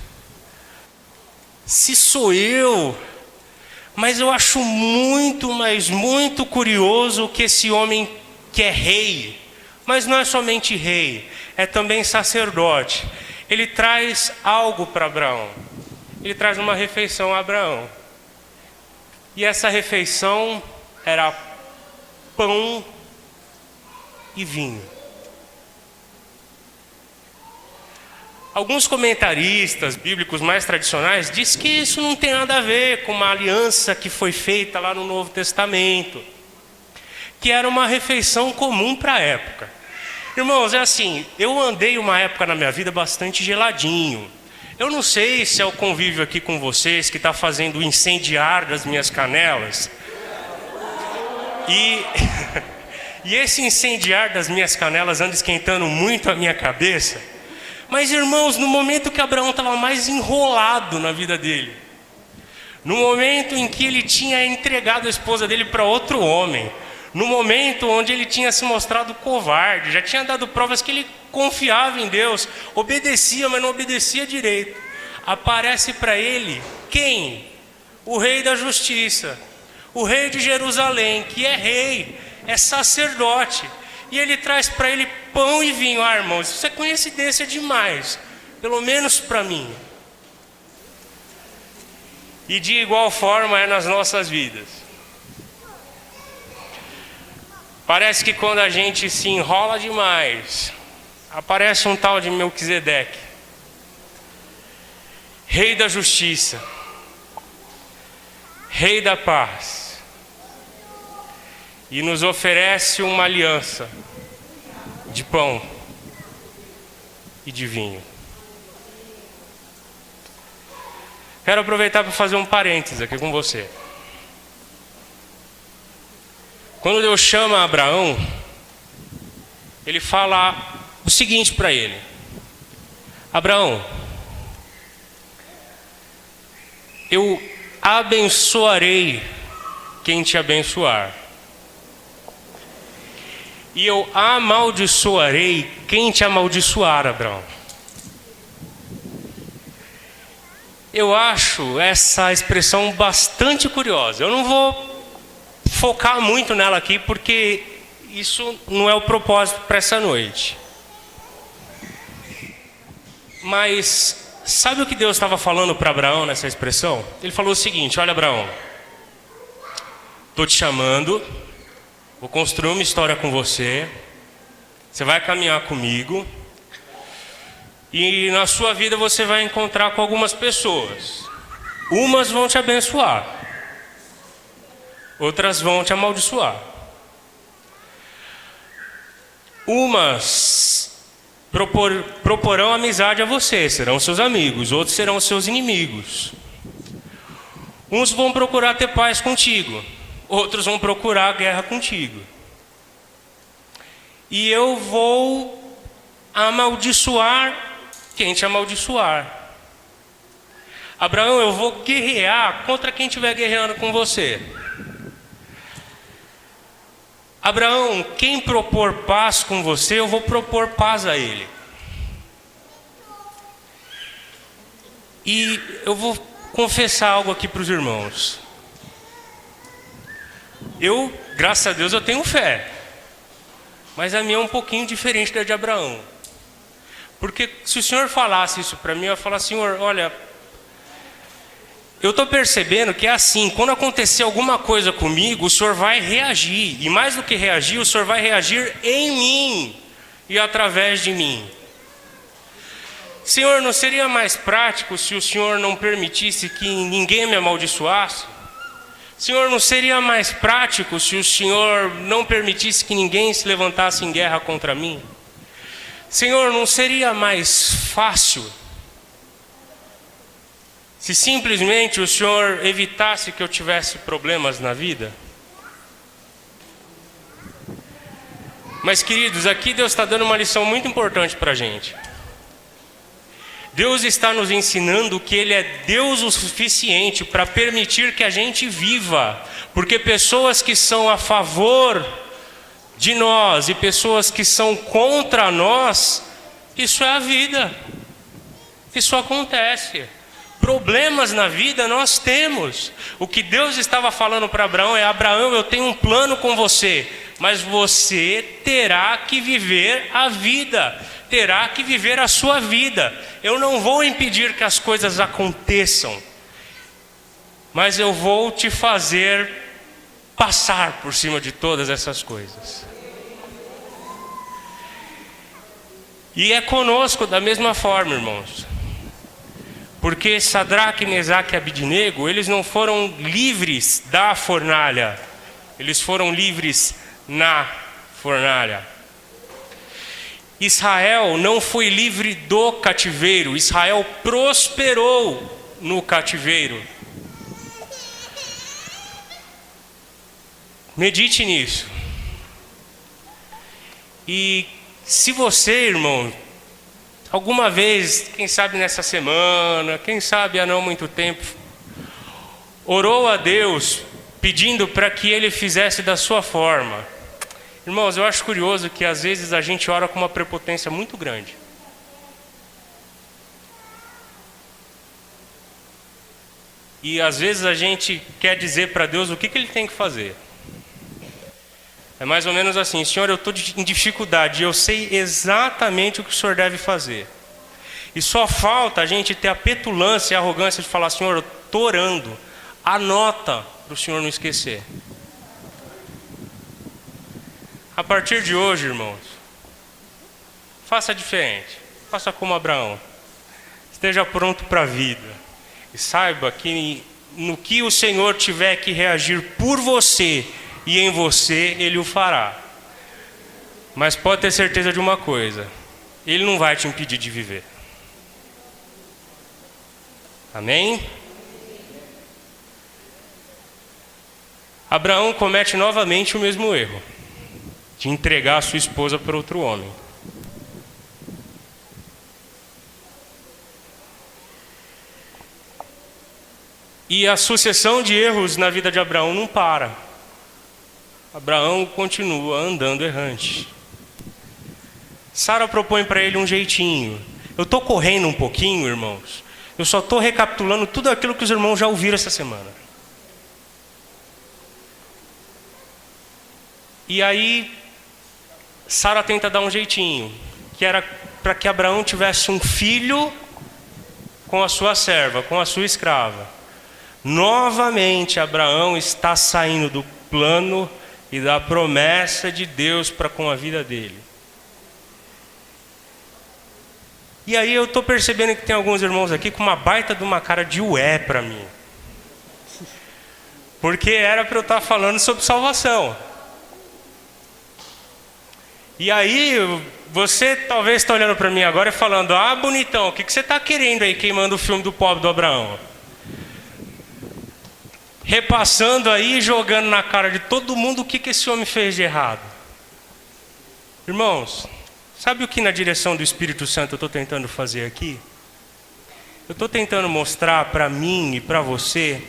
se sou eu, mas eu acho muito, mas muito curioso que esse homem que é rei, mas não é somente rei, é também sacerdote, ele traz algo para Abraão. Ele traz uma refeição a Abraão. E essa refeição era pão e vinho. Alguns comentaristas bíblicos mais tradicionais dizem que isso não tem nada a ver com uma aliança que foi feita lá no Novo Testamento, que era uma refeição comum para a época. Irmãos, é assim, eu andei uma época na minha vida bastante geladinho. Eu não sei se é o convívio aqui com vocês que está fazendo o incendiar das minhas canelas. E esse incendiar das minhas canelas anda esquentando muito a minha cabeça. Mas, irmãos, no momento que Abraão estava mais enrolado na vida dele, no momento em que ele tinha entregado a esposa dele para outro homem, no momento onde ele tinha se mostrado covarde, já tinha dado provas que ele confiava em Deus, obedecia, mas não obedecia direito, aparece para ele quem? O rei da justiça, o rei de Jerusalém, que é rei, é sacerdote, e ele traz para ele pão e vinho. Ah, irmãos, isso é coincidência demais, pelo menos para mim. E de igual forma é nas nossas vidas. Parece que quando a gente se enrola demais, aparece um tal de Melquisedeque, rei da justiça, rei da paz, e nos oferece uma aliança de pão e de vinho. Quero aproveitar para fazer um parênteses aqui com você. Quando Deus chama Abraão, ele fala o seguinte para ele: Abraão, eu abençoarei quem te abençoar, e eu amaldiçoarei quem te amaldiçoar, Abraão. Eu acho essa expressão bastante curiosa. Eu não vou focar muito nela aqui, porque isso não é o propósito para essa noite. Mas sabe o que Deus estava falando para Abraão nessa expressão? Ele falou o seguinte: olha, Abraão, estou te chamando, vou construir uma história com você, você vai caminhar comigo, e na sua vida você vai encontrar com algumas pessoas. Umas vão te abençoar, outras vão te amaldiçoar. Umas proporão amizade a você, serão seus amigos, outros serão seus inimigos. Uns vão procurar ter paz contigo, outros vão procurar guerra contigo. E eu vou amaldiçoar quem te amaldiçoar. Abraão, eu vou guerrear contra quem estiver guerreando com você. Abraão, quem propor paz com você, eu vou propor paz a ele. E eu vou confessar algo aqui para os irmãos. Eu, graças a Deus, eu tenho fé. Mas a minha é um pouquinho diferente da de Abraão. Porque se o Senhor falasse isso para mim, eu ia falar, Senhor, olha, eu estou percebendo que é assim, quando acontecer alguma coisa comigo, o Senhor vai reagir. E mais do que reagir, o Senhor vai reagir em mim e através de mim. Senhor, não seria mais prático se o Senhor não permitisse que ninguém me amaldiçoasse? Senhor, não seria mais prático se o Senhor não permitisse que ninguém se levantasse em guerra contra mim? Senhor, não seria mais fácil se simplesmente o Senhor evitasse que eu tivesse problemas na vida? Mas, queridos, aqui Deus está dando uma lição muito importante para a gente. Deus está nos ensinando que Ele é Deus o suficiente para permitir que a gente viva. Porque pessoas que são a favor de nós e pessoas que são contra nós, isso é a vida. Isso acontece. Problemas na vida nós temos. O que Deus estava falando para Abraão é: Abraão, eu tenho um plano com você, mas você terá que viver a vida, terá que viver a sua vida. Eu não vou impedir que as coisas aconteçam, mas eu vou te fazer passar por cima de todas essas coisas. E é conosco da mesma forma, irmãos. Porque Sadraque, Mesaque e Abidnego, eles não foram livres da fornalha, eles foram livres na fornalha. Israel não foi livre do cativeiro, Israel prosperou no cativeiro. Medite nisso. E se você, irmão, alguma vez, quem sabe nessa semana, quem sabe há não muito tempo, orou a Deus pedindo para que Ele fizesse da sua forma. Irmãos, eu acho curioso que às vezes a gente ora com uma prepotência muito grande. E às vezes a gente quer dizer para Deus o que Ele tem que fazer. É mais ou menos assim: Senhor, eu estou em dificuldade, eu sei exatamente o que o Senhor deve fazer. E só falta a gente ter a petulância e a arrogância de falar: Senhor, eu estou orando, anota para o Senhor não esquecer. A partir de hoje, irmãos, faça diferente, faça como Abraão. Esteja pronto para a vida e saiba que no que o Senhor tiver que reagir por você e em você, Ele o fará. Mas pode ter certeza de uma coisa: Ele não vai te impedir de viver. Amém? Abraão comete novamente o mesmo erro, de entregar a sua esposa para outro homem. E a sucessão de erros na vida de Abraão não para. Abraão continua andando errante. Sara propõe para ele um jeitinho. Eu estou correndo um pouquinho, irmãos. Eu só estou recapitulando tudo aquilo que os irmãos já ouviram essa semana. E aí, Sara tenta dar um jeitinho, que era para que Abraão tivesse um filho com a sua serva, com a sua escrava. Novamente, Abraão está saindo do plano e da promessa de Deus para com a vida dele. E aí eu estou percebendo que tem alguns irmãos aqui com uma baita de uma cara de ué para mim. Porque era para eu estar falando sobre salvação. E aí você talvez está olhando para mim agora e falando: ah, bonitão, o que você está querendo aí queimando o filme do pobre do Abraão? repassando aí, jogando na cara de todo mundo o que esse homem fez de errado. Irmãos, sabe o que na direção do Espírito Santo eu estou tentando fazer aqui? Eu estou tentando mostrar para mim e para você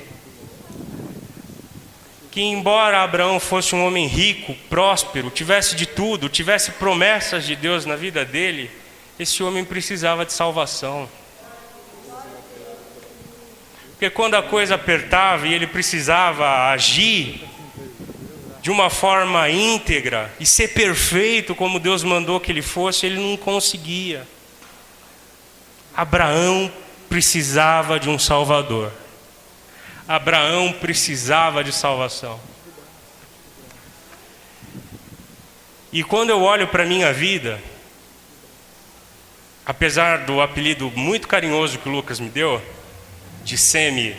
que embora Abraão fosse um homem rico, próspero, tivesse de tudo, tivesse promessas de Deus na vida dele, esse homem precisava de salvação. Porque quando a coisa apertava e ele precisava agir de uma forma íntegra e ser perfeito como Deus mandou que ele fosse, ele não conseguia. Abraão precisava de um Salvador. Abraão precisava de salvação. E quando eu olho para a minha vida, apesar do apelido muito carinhoso que o Lucas me deu, de Semi,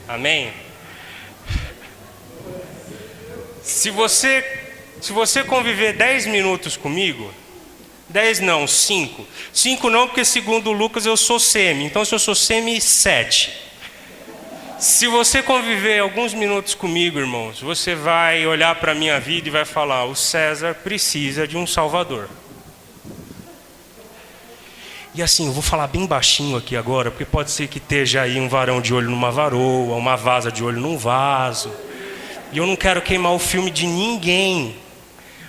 amém? Se você conviver 10 minutos comigo, 10 não, 5. 5 não, porque segundo o Lucas eu sou Semi, então se eu sou Semi, 7. Se você conviver alguns minutos comigo, irmãos, você vai olhar para a minha vida e vai falar: o César precisa de um Salvador. E assim, eu vou falar bem baixinho aqui agora, porque pode ser que esteja aí um varão de olho numa varoa, uma vaza de olho num vaso. E eu não quero queimar o filme de ninguém.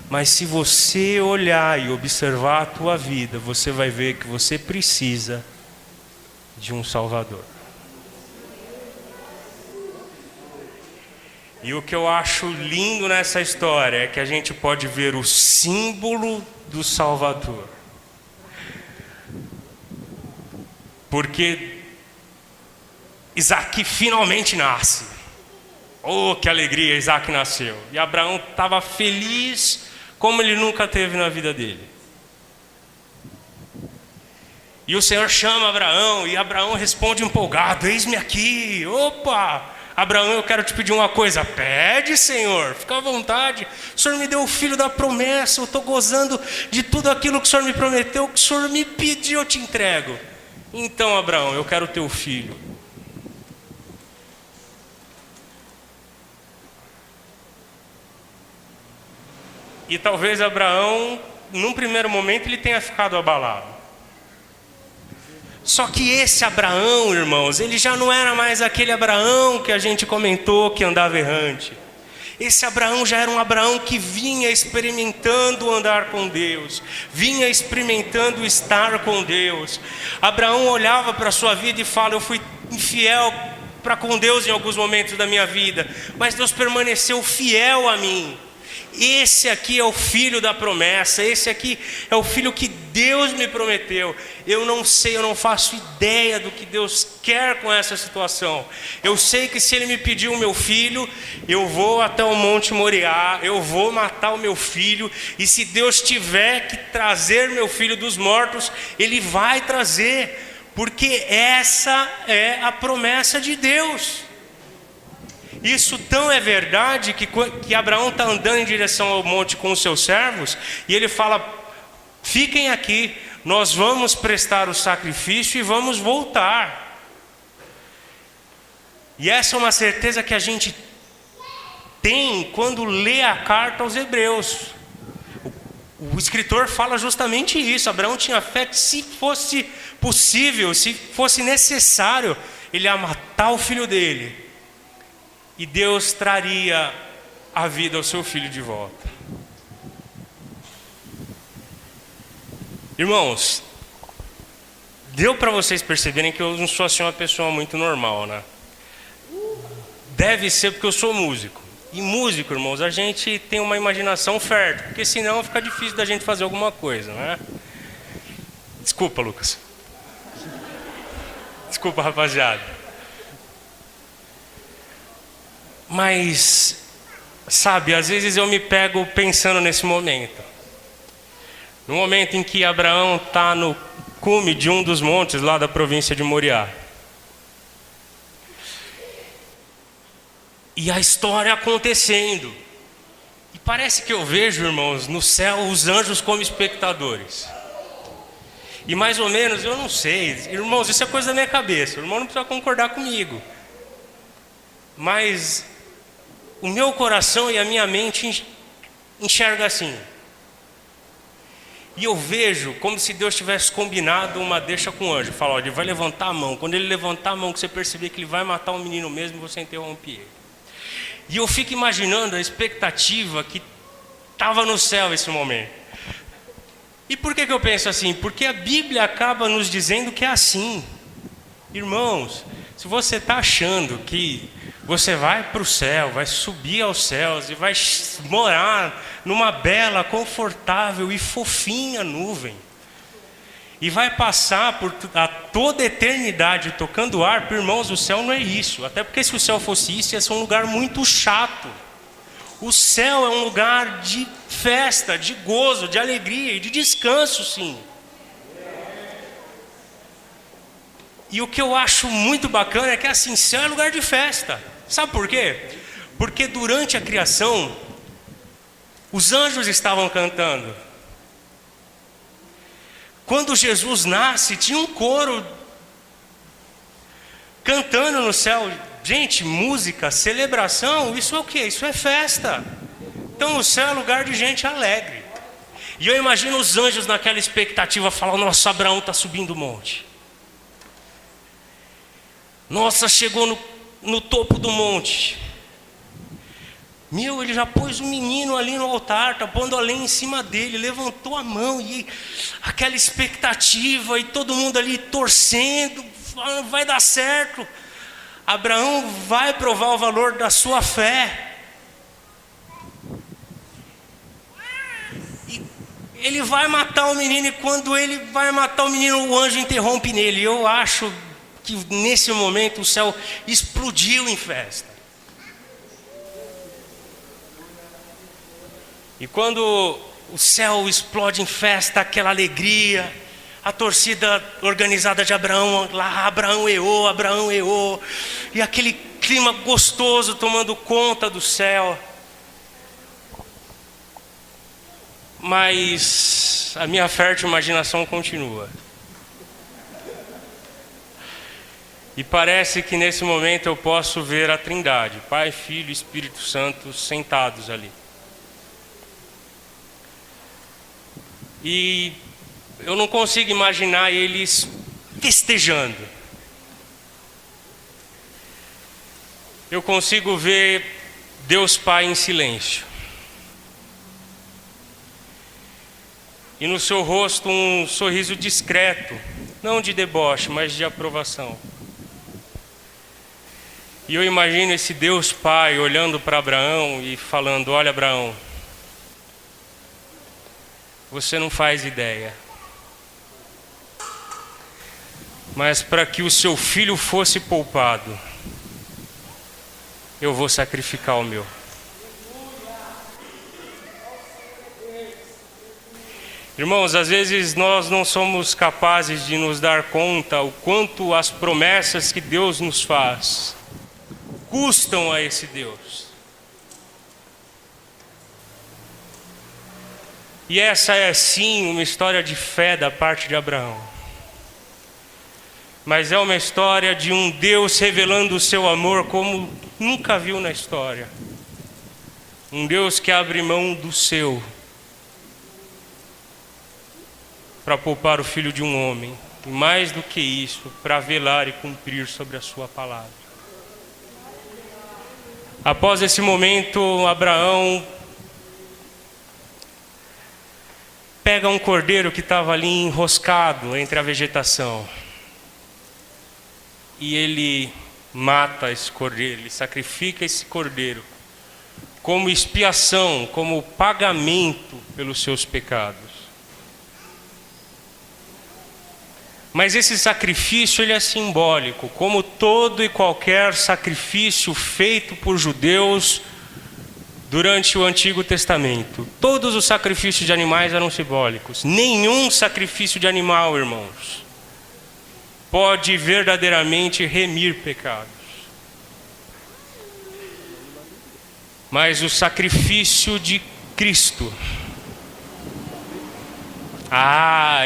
Mas se você olhar e observar a tua vida, você vai ver que você precisa de um Salvador. E o que eu acho lindo nessa história é que a gente pode ver o símbolo do Salvador. Porque Isaac finalmente nasce. Oh, que alegria, Isaac nasceu. E Abraão estava feliz como ele nunca teve na vida dele. E o Senhor chama Abraão, e Abraão responde empolgado: eis-me aqui. Opa! Abraão, eu quero te pedir uma coisa. Pede, Senhor, fica à vontade. O Senhor me deu o filho da promessa, eu estou gozando de tudo aquilo que o Senhor me prometeu, o que o Senhor me pediu, eu te entrego. Então, Abraão, eu quero teu filho. E talvez Abraão, num primeiro momento, ele tenha ficado abalado. Só que esse Abraão, irmãos, ele já não era mais aquele Abraão que a gente comentou que andava errante. Esse Abraão já era um Abraão que vinha experimentando andar com Deus, vinha experimentando estar com Deus. Abraão olhava para a sua vida e fala: eu fui infiel para com Deus em alguns momentos da minha vida, mas Deus permaneceu fiel a mim. Esse aqui é o filho da promessa, esse aqui é o filho que Deus me prometeu. Eu não sei, eu não faço ideia do que Deus quer com essa situação. Eu sei que se Ele me pedir o meu filho, eu vou até o Monte Moriá, eu vou matar o meu filho, e se Deus tiver que trazer meu filho dos mortos, Ele vai trazer, porque essa é a promessa de Deus. Isso tão é verdade que Abraão está andando em direção ao monte com os seus servos, e ele fala: fiquem aqui, nós vamos prestar o sacrifício e vamos voltar. E essa é uma certeza que a gente tem quando lê a carta aos Hebreus. O escritor fala justamente isso. Abraão tinha fé que, se fosse possível, se fosse necessário, ele ia matar o filho dele, e Deus traria a vida ao seu filho de volta. Irmãos, deu para vocês perceberem que eu não sou assim uma pessoa muito normal, né? Deve ser porque eu sou músico. E músico, irmãos, a gente tem uma imaginação fértil, porque senão fica difícil da gente fazer alguma coisa, né? Desculpa, Lucas. Desculpa, rapaziada. Mas, sabe, às vezes eu me pego pensando nesse momento. No momento em que Abraão está no cume de um dos montes lá da província de Moriá. E a história acontecendo. E parece que eu vejo, irmãos, no céu os anjos como espectadores. E mais ou menos, eu não sei, irmãos, isso é coisa da minha cabeça. O irmão não precisa concordar comigo. Mas o meu coração e a minha mente enxerga assim. E eu vejo como se Deus tivesse combinado uma deixa com o anjo. Fala, ó, ele vai levantar a mão. Quando ele levantar a mão, que você perceber que ele vai matar o menino mesmo, você interrompe ele. E eu fico imaginando a expectativa que estava no céu esse momento. E por que eu penso assim? Porque a Bíblia acaba nos dizendo que é assim. Irmãos, se você está achando que você vai para o céu, vai subir aos céus e vai morar numa bela, confortável e fofinha nuvem, e vai passar por toda a eternidade tocando harpa, irmãos, o céu não é isso. Até porque se o céu fosse isso, ia ser um lugar muito chato. O céu é um lugar de festa, de gozo, de alegria e de descanso, sim. E o que eu acho muito bacana é que assim, céu é lugar de festa. Sabe por quê? Porque durante a criação, os anjos estavam cantando. Quando Jesus nasce, tinha um coro cantando no céu. Gente, música, celebração, isso é o quê? Isso é festa. Então o céu é lugar de gente alegre. E eu imagino os anjos naquela expectativa, falando, nossa, Abraão está subindo o monte. Nossa, chegou no topo do monte. Meu, ele já pôs o menino ali no altar, está pondo a lenha em cima dele, levantou a mão, e aquela expectativa, e todo mundo ali torcendo, falando, vai dar certo. Abraão vai provar o valor da sua fé. E ele vai matar o menino, e quando ele vai matar o menino, o anjo interrompe nele. Eu acho que nesse momento o céu explodiu em festa. E quando o céu explode em festa, aquela alegria, a torcida organizada de Abraão, lá Abraão eou, e aquele clima gostoso tomando conta do céu. Mas a minha fértil imaginação continua. E parece que nesse momento eu posso ver a Trindade, Pai, Filho e Espírito Santo sentados ali. E eu não consigo imaginar eles festejando. Eu consigo ver Deus Pai em silêncio. E no seu rosto um sorriso discreto, não de deboche, mas de aprovação. E eu imagino esse Deus Pai olhando para Abraão e falando, olha Abraão, você não faz ideia, mas para que o seu filho fosse poupado, eu vou sacrificar o meu. Irmãos, às vezes nós não somos capazes de nos dar conta o quanto as promessas que Deus nos faz custam a esse Deus. E essa é sim uma história de fé da parte de Abraão. Mas é uma história de um Deus revelando o seu amor como nunca viu na história. Um Deus que abre mão do seu para poupar o filho de um homem. E mais do que isso, para velar e cumprir sobre a sua palavra. Após esse momento, Abraão pega um cordeiro que estava ali enroscado entre a vegetação. E ele mata esse cordeiro, ele sacrifica esse cordeiro como expiação, como pagamento pelos seus pecados. Mas esse sacrifício ele é simbólico, como todo e qualquer sacrifício feito por judeus durante o Antigo Testamento. Todos os sacrifícios de animais eram simbólicos. Nenhum sacrifício de animal, irmãos, pode verdadeiramente remir pecados. Mas o sacrifício de Cristo,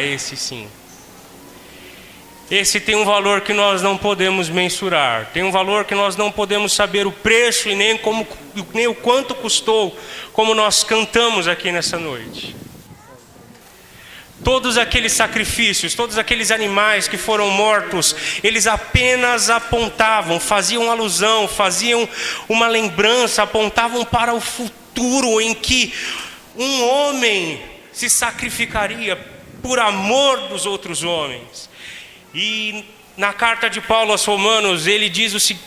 esse sim. Esse tem um valor que nós não podemos mensurar, tem um valor que nós não podemos saber o preço e nem o quanto custou, como nós cantamos aqui nessa noite. Todos aqueles sacrifícios, todos aqueles animais que foram mortos, eles apenas apontavam, faziam alusão, faziam uma lembrança, apontavam para o futuro em que um homem se sacrificaria por amor dos outros homens. E na carta de Paulo aos Romanos,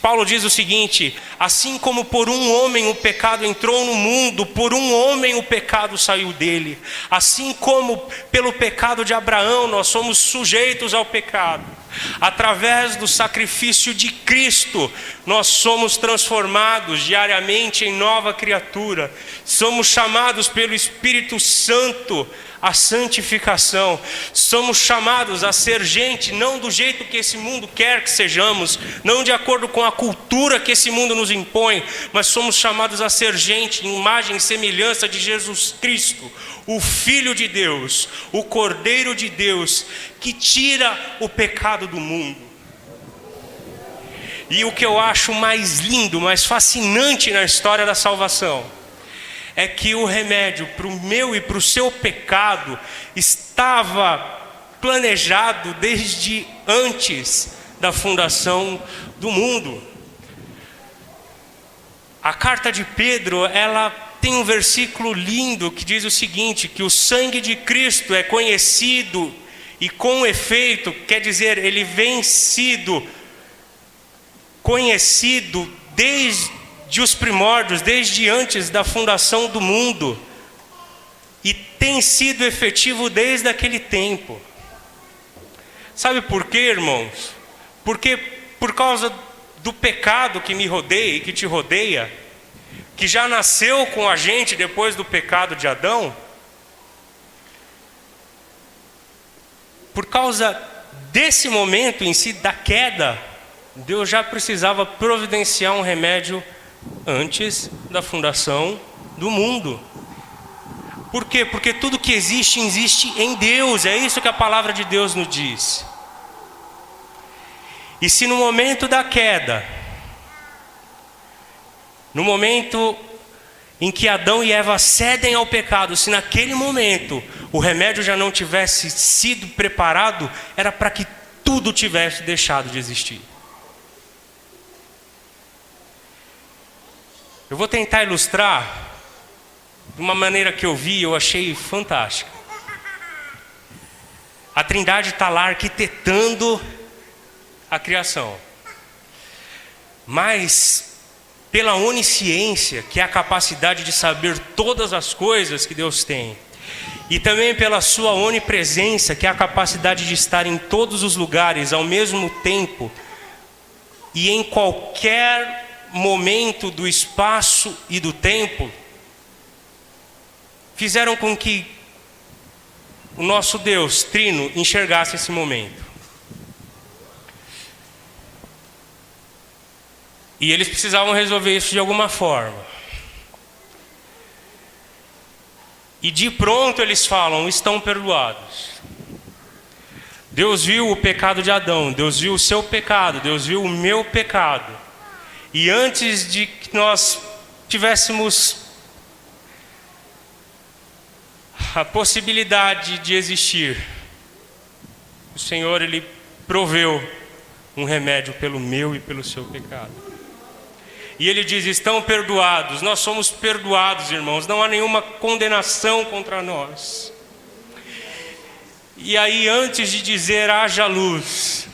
Paulo diz o seguinte: assim como por um homem o pecado entrou no mundo, por um homem o pecado saiu dele. Assim como pelo pecado de Abraão nós somos sujeitos ao pecado, através do sacrifício de Cristo nós somos transformados diariamente em nova criatura. Somos chamados pelo Espírito Santo a santificação. Somos chamados a ser gente, não do jeito que esse mundo quer que sejamos, não de acordo com a cultura que esse mundo nos impõe, mas somos chamados a ser gente em imagem e semelhança de Jesus Cristo, o Filho de Deus, o Cordeiro de Deus, que tira o pecado do mundo. E o que eu acho mais lindo, mais fascinante na história da salvação, é que o remédio para o meu e para o seu pecado estava planejado desde antes da fundação do mundo. A carta de Pedro, ela tem um versículo lindo que diz o seguinte: que o sangue de Cristo é conhecido e com efeito, quer dizer, ele vem sido conhecido desde os primórdios, desde antes da fundação do mundo, e tem sido efetivo desde aquele tempo. Sabe por quê, irmãos? Porque por causa do pecado que me rodeia e que te rodeia, que já nasceu com a gente depois do pecado de Adão, por causa desse momento em si, da queda, Deus já precisava providenciar um remédio antes da fundação do mundo. Por quê? Porque tudo que existe em Deus. É isso que a palavra de Deus nos diz. E se no momento da queda, no momento em que Adão e Eva cedem ao pecado, se naquele momento o remédio já não tivesse sido preparado, era para que tudo tivesse deixado de existir. Eu vou tentar ilustrar de uma maneira que eu vi e eu achei fantástica. A Trindade está lá arquitetando a criação. Mas pela onisciência, que é a capacidade de saber todas as coisas que Deus tem, e também pela sua onipresença, que é a capacidade de estar em todos os lugares ao mesmo tempo e em qualquer momento do espaço e do tempo, fizeram com que o nosso Deus trino enxergasse esse momento. E eles precisavam resolver isso de alguma forma. E de pronto eles falam: estão perdoados. Deus viu o pecado de Adão, Deus viu o seu pecado, Deus viu o meu pecado. E antes de que nós tivéssemos a possibilidade de existir, o Senhor, Ele proveu um remédio pelo meu e pelo seu pecado. E Ele diz: estão perdoados. Nós somos perdoados, irmãos. Não há nenhuma condenação contra nós. E aí, antes de dizer haja luz,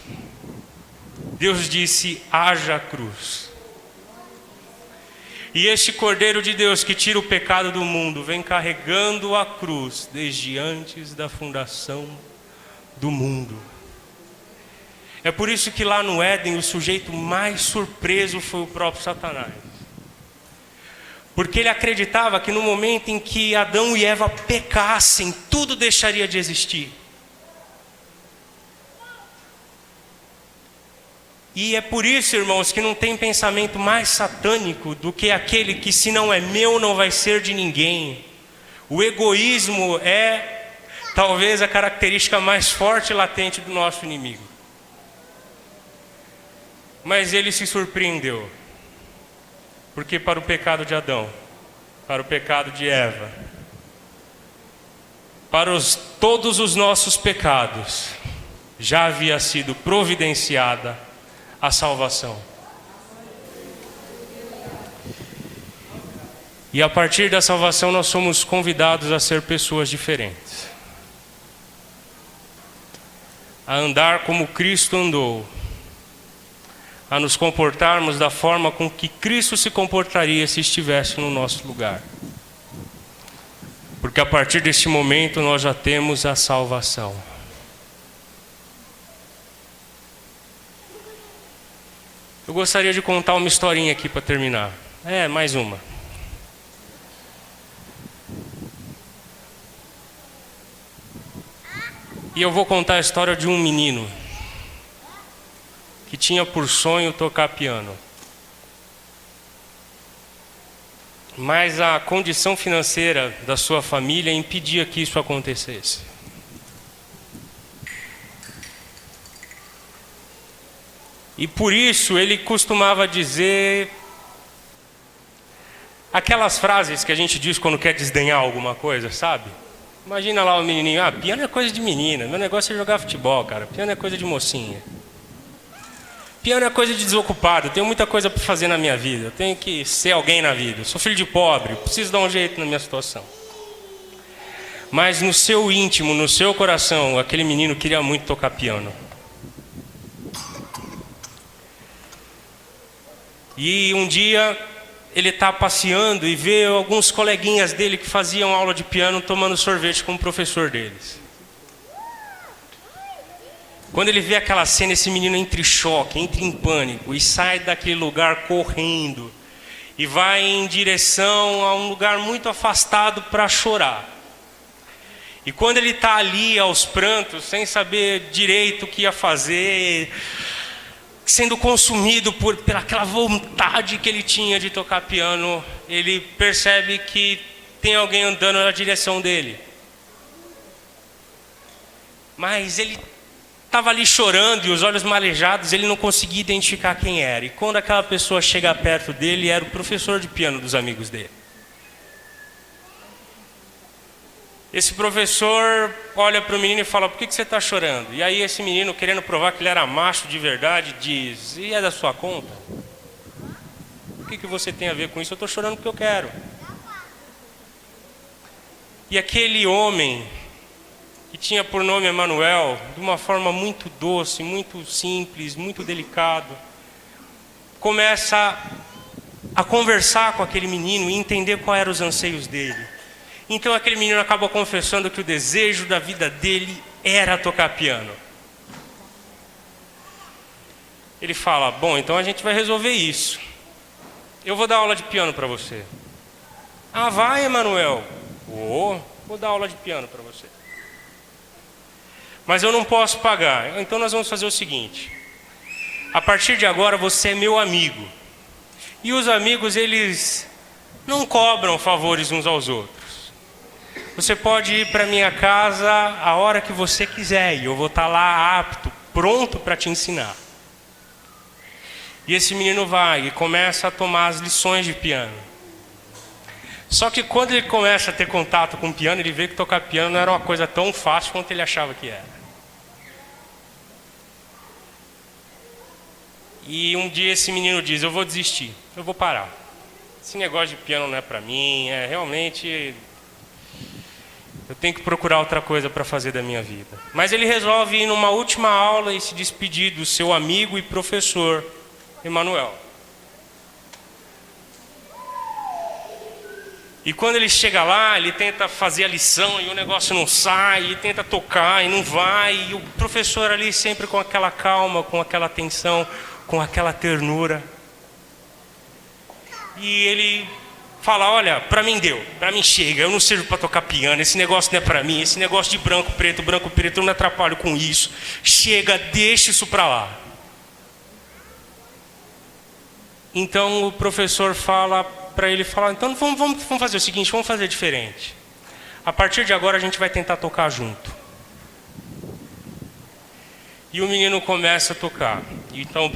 Deus disse haja cruz. E este Cordeiro de Deus que tira o pecado do mundo vem carregando a cruz desde antes da fundação do mundo. É por isso que lá no Éden o sujeito mais surpreso foi o próprio Satanás. Porque ele acreditava que no momento em que Adão e Eva pecassem, tudo deixaria de existir. E é por isso, irmãos, que não tem pensamento mais satânico do que aquele que, se não é meu, não vai ser de ninguém. O egoísmo é talvez a característica mais forte e latente do nosso inimigo. Mas ele se surpreendeu. Porque para o pecado de Adão, para o pecado de Eva, para todos os nossos pecados, já havia sido providenciada a salvação. E a partir da salvação nós somos convidados a ser pessoas diferentes. A andar como Cristo andou. A nos comportarmos da forma com que Cristo se comportaria se estivesse no nosso lugar. Porque a partir deste momento nós já temos a salvação. Eu gostaria de contar uma historinha aqui para terminar. Mais uma. E eu vou contar a história de um menino que tinha por sonho tocar piano. Mas a condição financeira da sua família impedia que isso acontecesse. E por isso ele costumava dizer aquelas frases que a gente diz quando quer desdenhar alguma coisa, sabe? Imagina lá o menininho, piano é coisa de menina, meu negócio é jogar futebol, cara, piano é coisa de mocinha. Piano é coisa de desocupado, eu tenho muita coisa para fazer na minha vida, eu tenho que ser alguém na vida, eu sou filho de pobre, preciso dar um jeito na minha situação. Mas no seu íntimo, no seu coração, aquele menino queria muito tocar piano. E um dia ele está passeando e vê alguns coleguinhas dele que faziam aula de piano tomando sorvete com o professor deles. Quando ele vê aquela cena, esse menino entra em choque, entra em pânico e sai daquele lugar correndo e vai em direção a um lugar muito afastado para chorar. E quando ele está ali aos prantos, sem saber direito o que ia fazer, sendo consumido por aquela vontade que ele tinha de tocar piano, ele percebe que tem alguém andando na direção dele. Mas ele estava ali chorando e os olhos marejados, ele não conseguia identificar quem era. E quando aquela pessoa chega perto dele, era o professor de piano dos amigos dele. Esse professor olha para o menino e fala: por que você está chorando? E aí esse menino, querendo provar que ele era macho de verdade, diz: e é da sua conta? O que você tem a ver com isso? Eu estou chorando porque eu quero. E aquele homem, que tinha por nome Emanuel, de uma forma muito doce, muito simples, muito delicado, começa a conversar com aquele menino e entender quais eram os anseios dele. Então aquele menino acaba confessando que o desejo da vida dele era tocar piano. Ele fala: bom, então a gente vai resolver isso. Eu vou dar aula de piano para você. Ah, vai, Emanuel. Vou dar aula de piano para você. Mas eu não posso pagar. Então nós vamos fazer o seguinte: a partir de agora você é meu amigo. E os amigos, eles não cobram favores uns aos outros. Você pode ir para minha casa a hora que você quiser e eu vou estar lá apto, pronto para te ensinar. E esse menino vai e começa a tomar as lições de piano. Só que quando ele começa a ter contato com o piano, ele vê que tocar piano não era uma coisa tão fácil quanto ele achava que era. E um dia esse menino diz: eu vou desistir, eu vou parar. Esse negócio de piano não é para mim, realmente eu tenho que procurar outra coisa para fazer da minha vida. Mas ele resolve ir numa última aula e se despedir do seu amigo e professor, Emanuel. E quando ele chega lá, ele tenta fazer a lição e o negócio não sai, e tenta tocar e não vai, e o professor ali sempre com aquela calma, com aquela atenção, com aquela ternura. E ele fala: olha, para mim deu, para mim chega, eu não sirvo para tocar piano, esse negócio não é para mim, esse negócio de branco, preto, eu não me atrapalho com isso, chega, deixa isso para lá. Então o professor fala para ele, então vamos fazer o seguinte, vamos fazer diferente. A partir de agora a gente vai tentar tocar junto. E o menino começa a tocar. Então o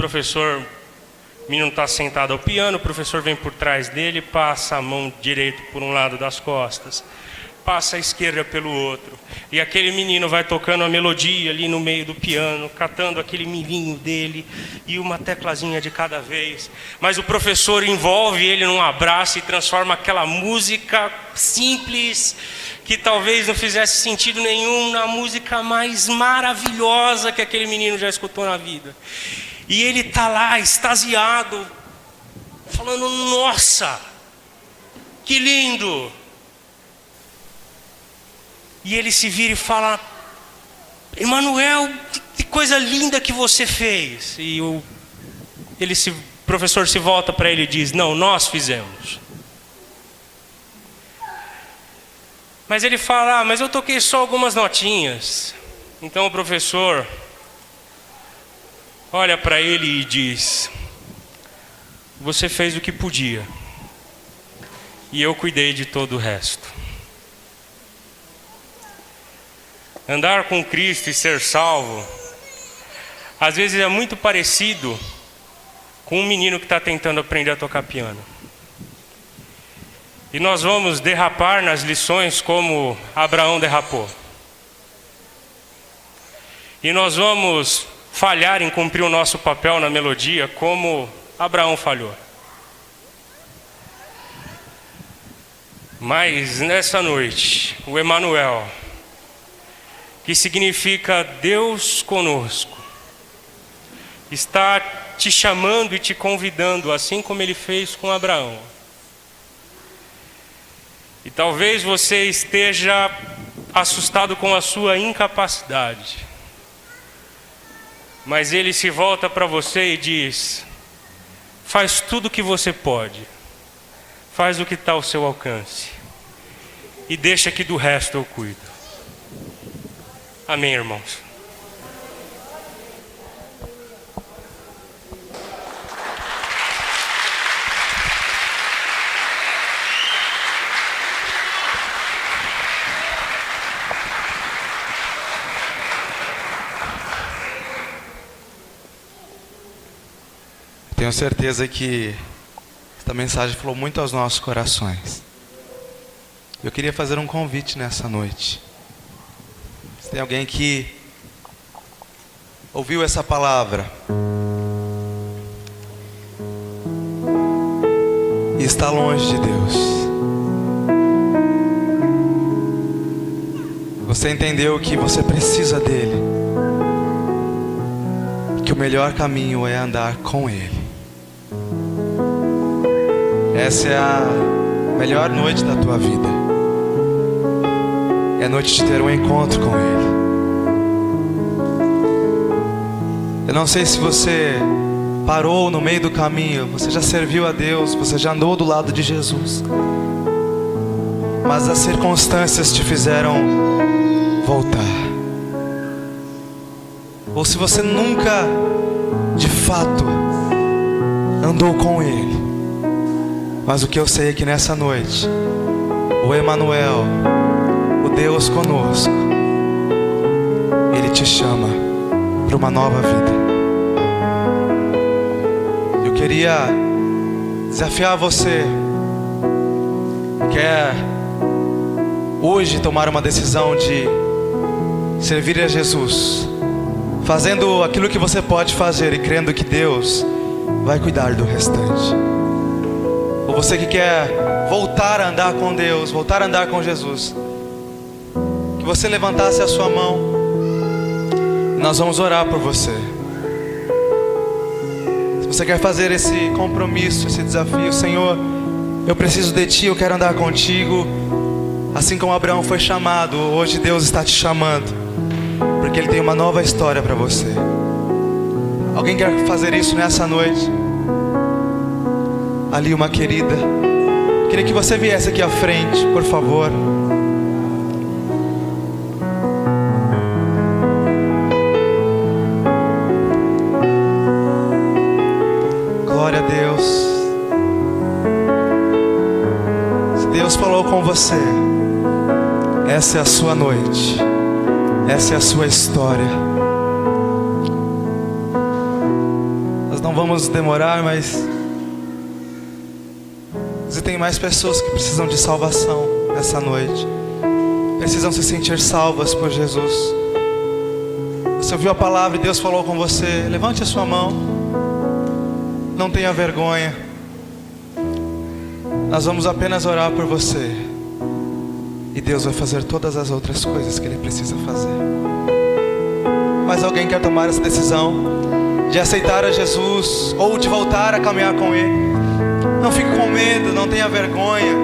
menino está sentado ao piano, o professor vem por trás dele, passa a mão direita por um lado das costas, passa a esquerda pelo outro. E aquele menino vai tocando a melodia ali no meio do piano, catando aquele milinho dele e uma teclazinha de cada vez. Mas o professor envolve ele num abraço e transforma aquela música simples, que talvez não fizesse sentido nenhum, na música mais maravilhosa que aquele menino já escutou na vida. E ele está lá, extasiado, falando: nossa, que lindo! E ele se vira e fala: Emanuel, que coisa linda que você fez. E o professor se volta para ele e diz: não, nós fizemos. Mas ele fala: mas eu toquei só algumas notinhas. Então o professor olha para ele e diz: você fez o que podia, e eu cuidei de todo o resto. Andar com Cristo e ser salvo, às vezes é muito parecido com um menino que está tentando aprender a tocar piano. E nós vamos derrapar nas lições como Abraão derrapou. E nós vamos falhar em cumprir o nosso papel na melodia como Abraão falhou. Mas nessa noite, o Emanuel, que significa Deus conosco, está te chamando e te convidando, assim como ele fez com Abraão. E talvez você esteja assustado com a sua incapacidade, mas ele se volta para você e diz: faz tudo o que você pode, faz o que está ao seu alcance, e deixa que do resto eu cuido. Amém, irmãos? Tenho certeza que esta mensagem falou muito aos nossos corações. Eu queria fazer um convite nessa noite. Se tem alguém que ouviu essa palavra e está longe de Deus, você entendeu que você precisa dele, que o melhor caminho é andar com ele. Essa é a melhor noite da tua vida. É a noite de ter um encontro com ele. Eu não sei se você parou no meio do caminho, você já serviu a Deus, você já andou do lado de Jesus, mas as circunstâncias te fizeram voltar. Ou se você nunca de fato andou com ele, mas o que eu sei é que nessa noite o Emanuel, o Deus conosco, ele te chama para uma nova vida. Eu queria desafiar você, quer hoje tomar uma decisão de servir a Jesus, fazendo aquilo que você pode fazer e crendo que Deus vai cuidar do restante. Ou você que quer voltar a andar com Deus, voltar a andar com Jesus, que você levantasse a sua mão, nós vamos orar por você. Se você quer fazer esse compromisso, esse desafio: Senhor, eu preciso de Ti, eu quero andar contigo, assim como Abraão foi chamado, hoje Deus está te chamando, porque Ele tem uma nova história para você. Alguém quer fazer isso nessa noite? Ali uma querida, queria que você viesse aqui à frente, por favor. Glória a Deus. Se Deus falou com você, essa é a sua noite, essa é a sua história. não vamos demorar, mas existem mais pessoas que precisam de salvação nessa noite. Precisam se sentir salvas por Jesus. Você ouviu a palavra e Deus falou com você, levante a sua mão. Não tenha vergonha. Nós vamos apenas orar por você. E Deus vai fazer todas as outras coisas que Ele precisa fazer. Mas alguém quer tomar essa decisão de aceitar a Jesus ou de voltar a caminhar com Ele? Não fique com medo, não tenha vergonha.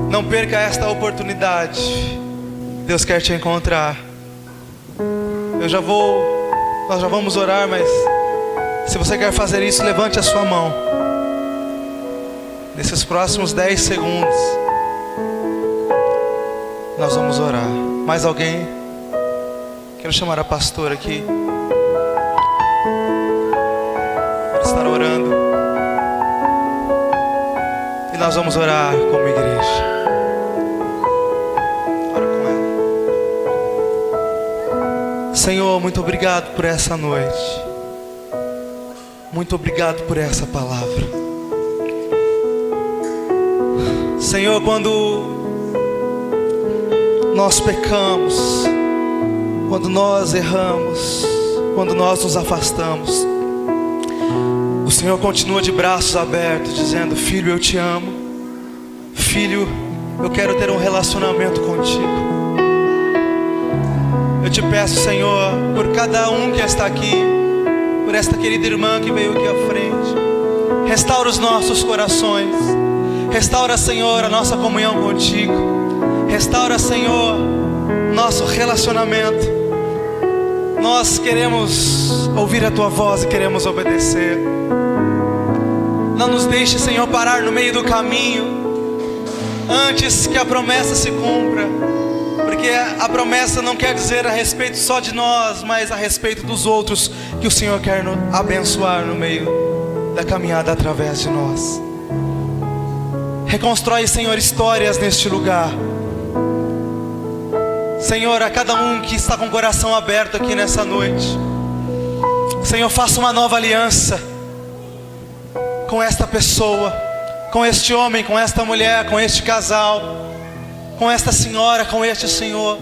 Não perca esta oportunidade. Deus quer te encontrar. Nós já vamos orar, mas se você quer fazer isso, levante a sua mão. Nesses próximos 10 segundos nós vamos orar. Mais alguém? Quero chamar a pastora aqui para estar orando. E nós vamos orar como igreja. Ora com ela. Senhor, muito obrigado por essa noite. Muito obrigado por essa palavra. Senhor, quando nós pecamos, quando nós erramos, quando nós nos afastamos, o Senhor continua de braços abertos, dizendo: filho, eu te amo. Filho, eu quero ter um relacionamento contigo. Eu te peço, Senhor, por cada um que está aqui, por esta querida irmã que veio aqui à frente, restaura os nossos corações. Restaura, Senhor, a nossa comunhão contigo. Restaura, Senhor, nosso relacionamento. Nós queremos ouvir a Tua voz e queremos obedecer. Não nos deixe, Senhor, parar no meio do caminho antes que a promessa se cumpra. Porque a promessa não quer dizer a respeito só de nós, mas a respeito dos outros que o Senhor quer abençoar no meio da caminhada através de nós. Reconstrói, Senhor, histórias neste lugar. Senhor, a cada um que está com o coração aberto aqui nessa noite, Senhor, faça uma nova aliança com esta pessoa, com este homem, com esta mulher, com este casal, com esta senhora, com este senhor.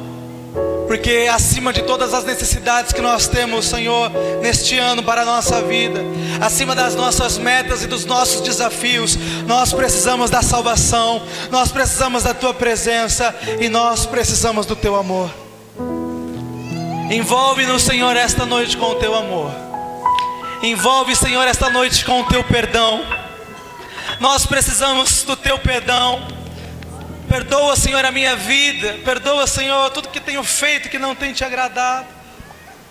Porque acima de todas as necessidades que nós temos, Senhor, neste ano para a nossa vida, acima das nossas metas e dos nossos desafios, nós precisamos da salvação, nós precisamos da Tua presença e nós precisamos do Teu amor. Envolve-nos, Senhor, esta noite com o Teu amor. Envolve, Senhor, esta noite com o Teu perdão. Nós precisamos do Teu perdão. Perdoa, Senhor, a minha vida. Perdoa, Senhor, tudo que tenho feito que não tem Te agradado.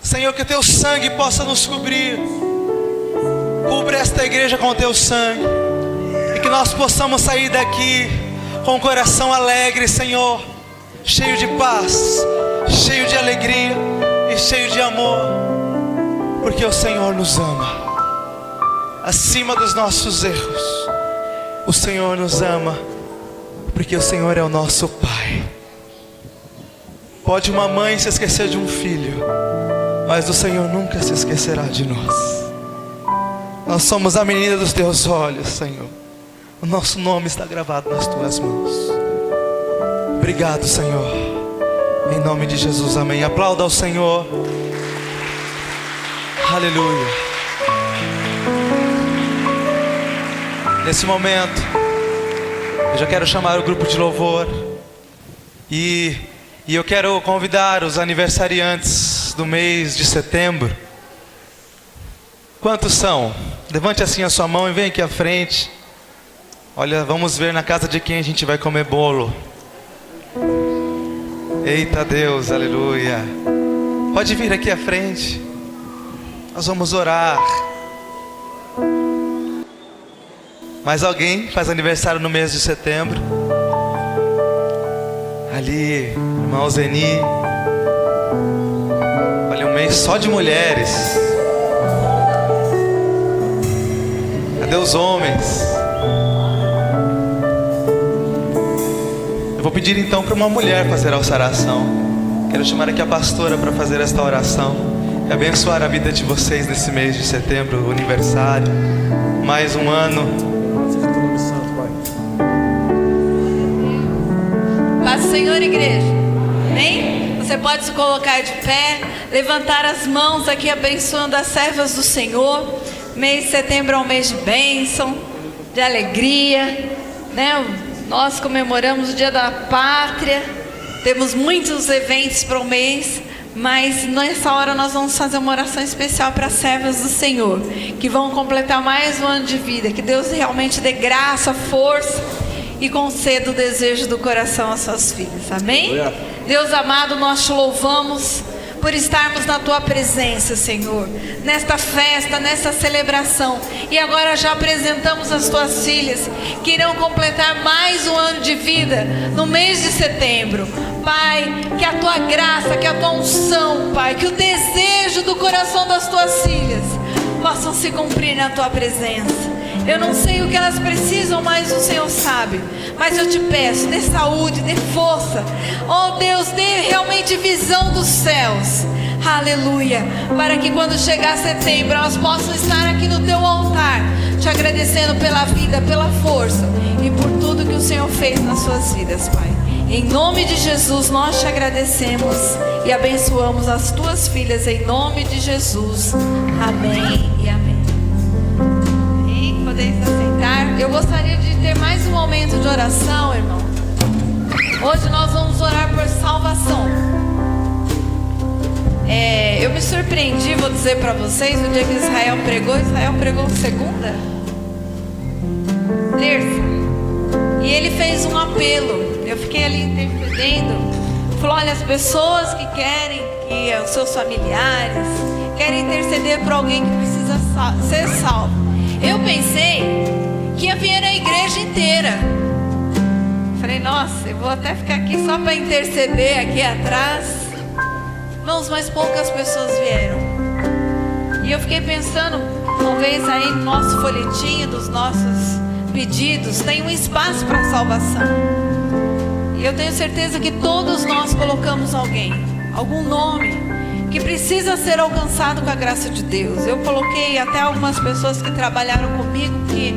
Senhor, que o Teu sangue possa nos cobrir. Cubra esta igreja com o Teu sangue. E que nós possamos sair daqui com o coração alegre, Senhor, cheio de paz, cheio de alegria e cheio de amor. Porque o Senhor nos ama. Acima dos nossos erros, o Senhor nos ama. Porque o Senhor é o nosso Pai. Pode uma mãe se esquecer de um filho, mas o Senhor nunca se esquecerá de nós. Nós somos a menina dos Teus olhos, Senhor. O nosso nome está gravado nas Tuas mãos. Obrigado, Senhor. Em nome de Jesus, amém. Aplauda ao Senhor. Aleluia. Nesse momento, eu já quero chamar o grupo de louvor. E eu quero convidar os aniversariantes do mês de setembro. Quantos são? Levante assim a sua mão e vem aqui à frente. Olha, vamos ver na casa de quem a gente vai comer bolo. Eita Deus, aleluia. Pode vir aqui à frente. Nós vamos orar. Mais alguém faz aniversário no mês de setembro? Ali, irmão Zeni. Olha, um mês só de mulheres. Cadê os homens? Eu vou pedir então para uma mulher fazer a oração. Quero chamar aqui a pastora para fazer esta oração. e abençoar a vida de vocês nesse mês de setembro, o aniversário, mais um ano. Paz do Senhor, igreja. Amém? Você pode se colocar de pé, levantar as mãos aqui abençoando as servas do Senhor. Mês de setembro é um mês de bênção, de alegria, né? Nós comemoramos o Dia da Pátria, temos muitos eventos para o mês, mas nessa hora nós vamos fazer uma oração especial para as servas do Senhor, que vão completar mais um ano de vida. Que Deus realmente dê graça, força e conceda o desejo do coração às suas filhas. Amém? Deus amado, nós te louvamos por estarmos na tua presença, Senhor, nesta festa, nessa celebração. E agora já apresentamos as tuas filhas, que irão completar mais um ano de vida no mês de setembro. Pai, que a tua graça, que a tua unção, Pai, que o desejo do coração das tuas filhas possam se cumprir na tua presença. Eu não sei o que elas precisam, mas o Senhor sabe. Mas eu te peço, dê saúde, dê força. Oh Deus, dê realmente visão dos céus. Aleluia. Para que quando chegar setembro, elas possam estar aqui no teu altar, te agradecendo pela vida, pela força e por tudo que o Senhor fez nas suas vidas, Pai. Em nome de Jesus nós te agradecemos e abençoamos as tuas filhas em nome de Jesus. Amém e amém. Podem se assentar. Eu gostaria de ter mais um momento de oração, irmão. Hoje nós vamos orar por salvação. Eu me surpreendi, vou dizer para vocês, no dia que Israel pregou segunda? Terça. E ele fez um apelo. Eu fiquei ali intercedendo. Falou, olha, as pessoas que querem, que os seus familiares querem interceder por alguém que precisa ser salvo. Eu pensei que ia vir a igreja inteira. Falei, nossa, eu vou até ficar aqui só para interceder aqui atrás. Irmãos, mas poucas pessoas vieram. E eu fiquei pensando, talvez aí no nosso folhetinho dos nossos pedidos tem um espaço para salvação. E eu tenho certeza que todos nós colocamos alguém, algum nome que precisa ser alcançado com a graça de Deus. Eu coloquei até algumas pessoas que trabalharam comigo, que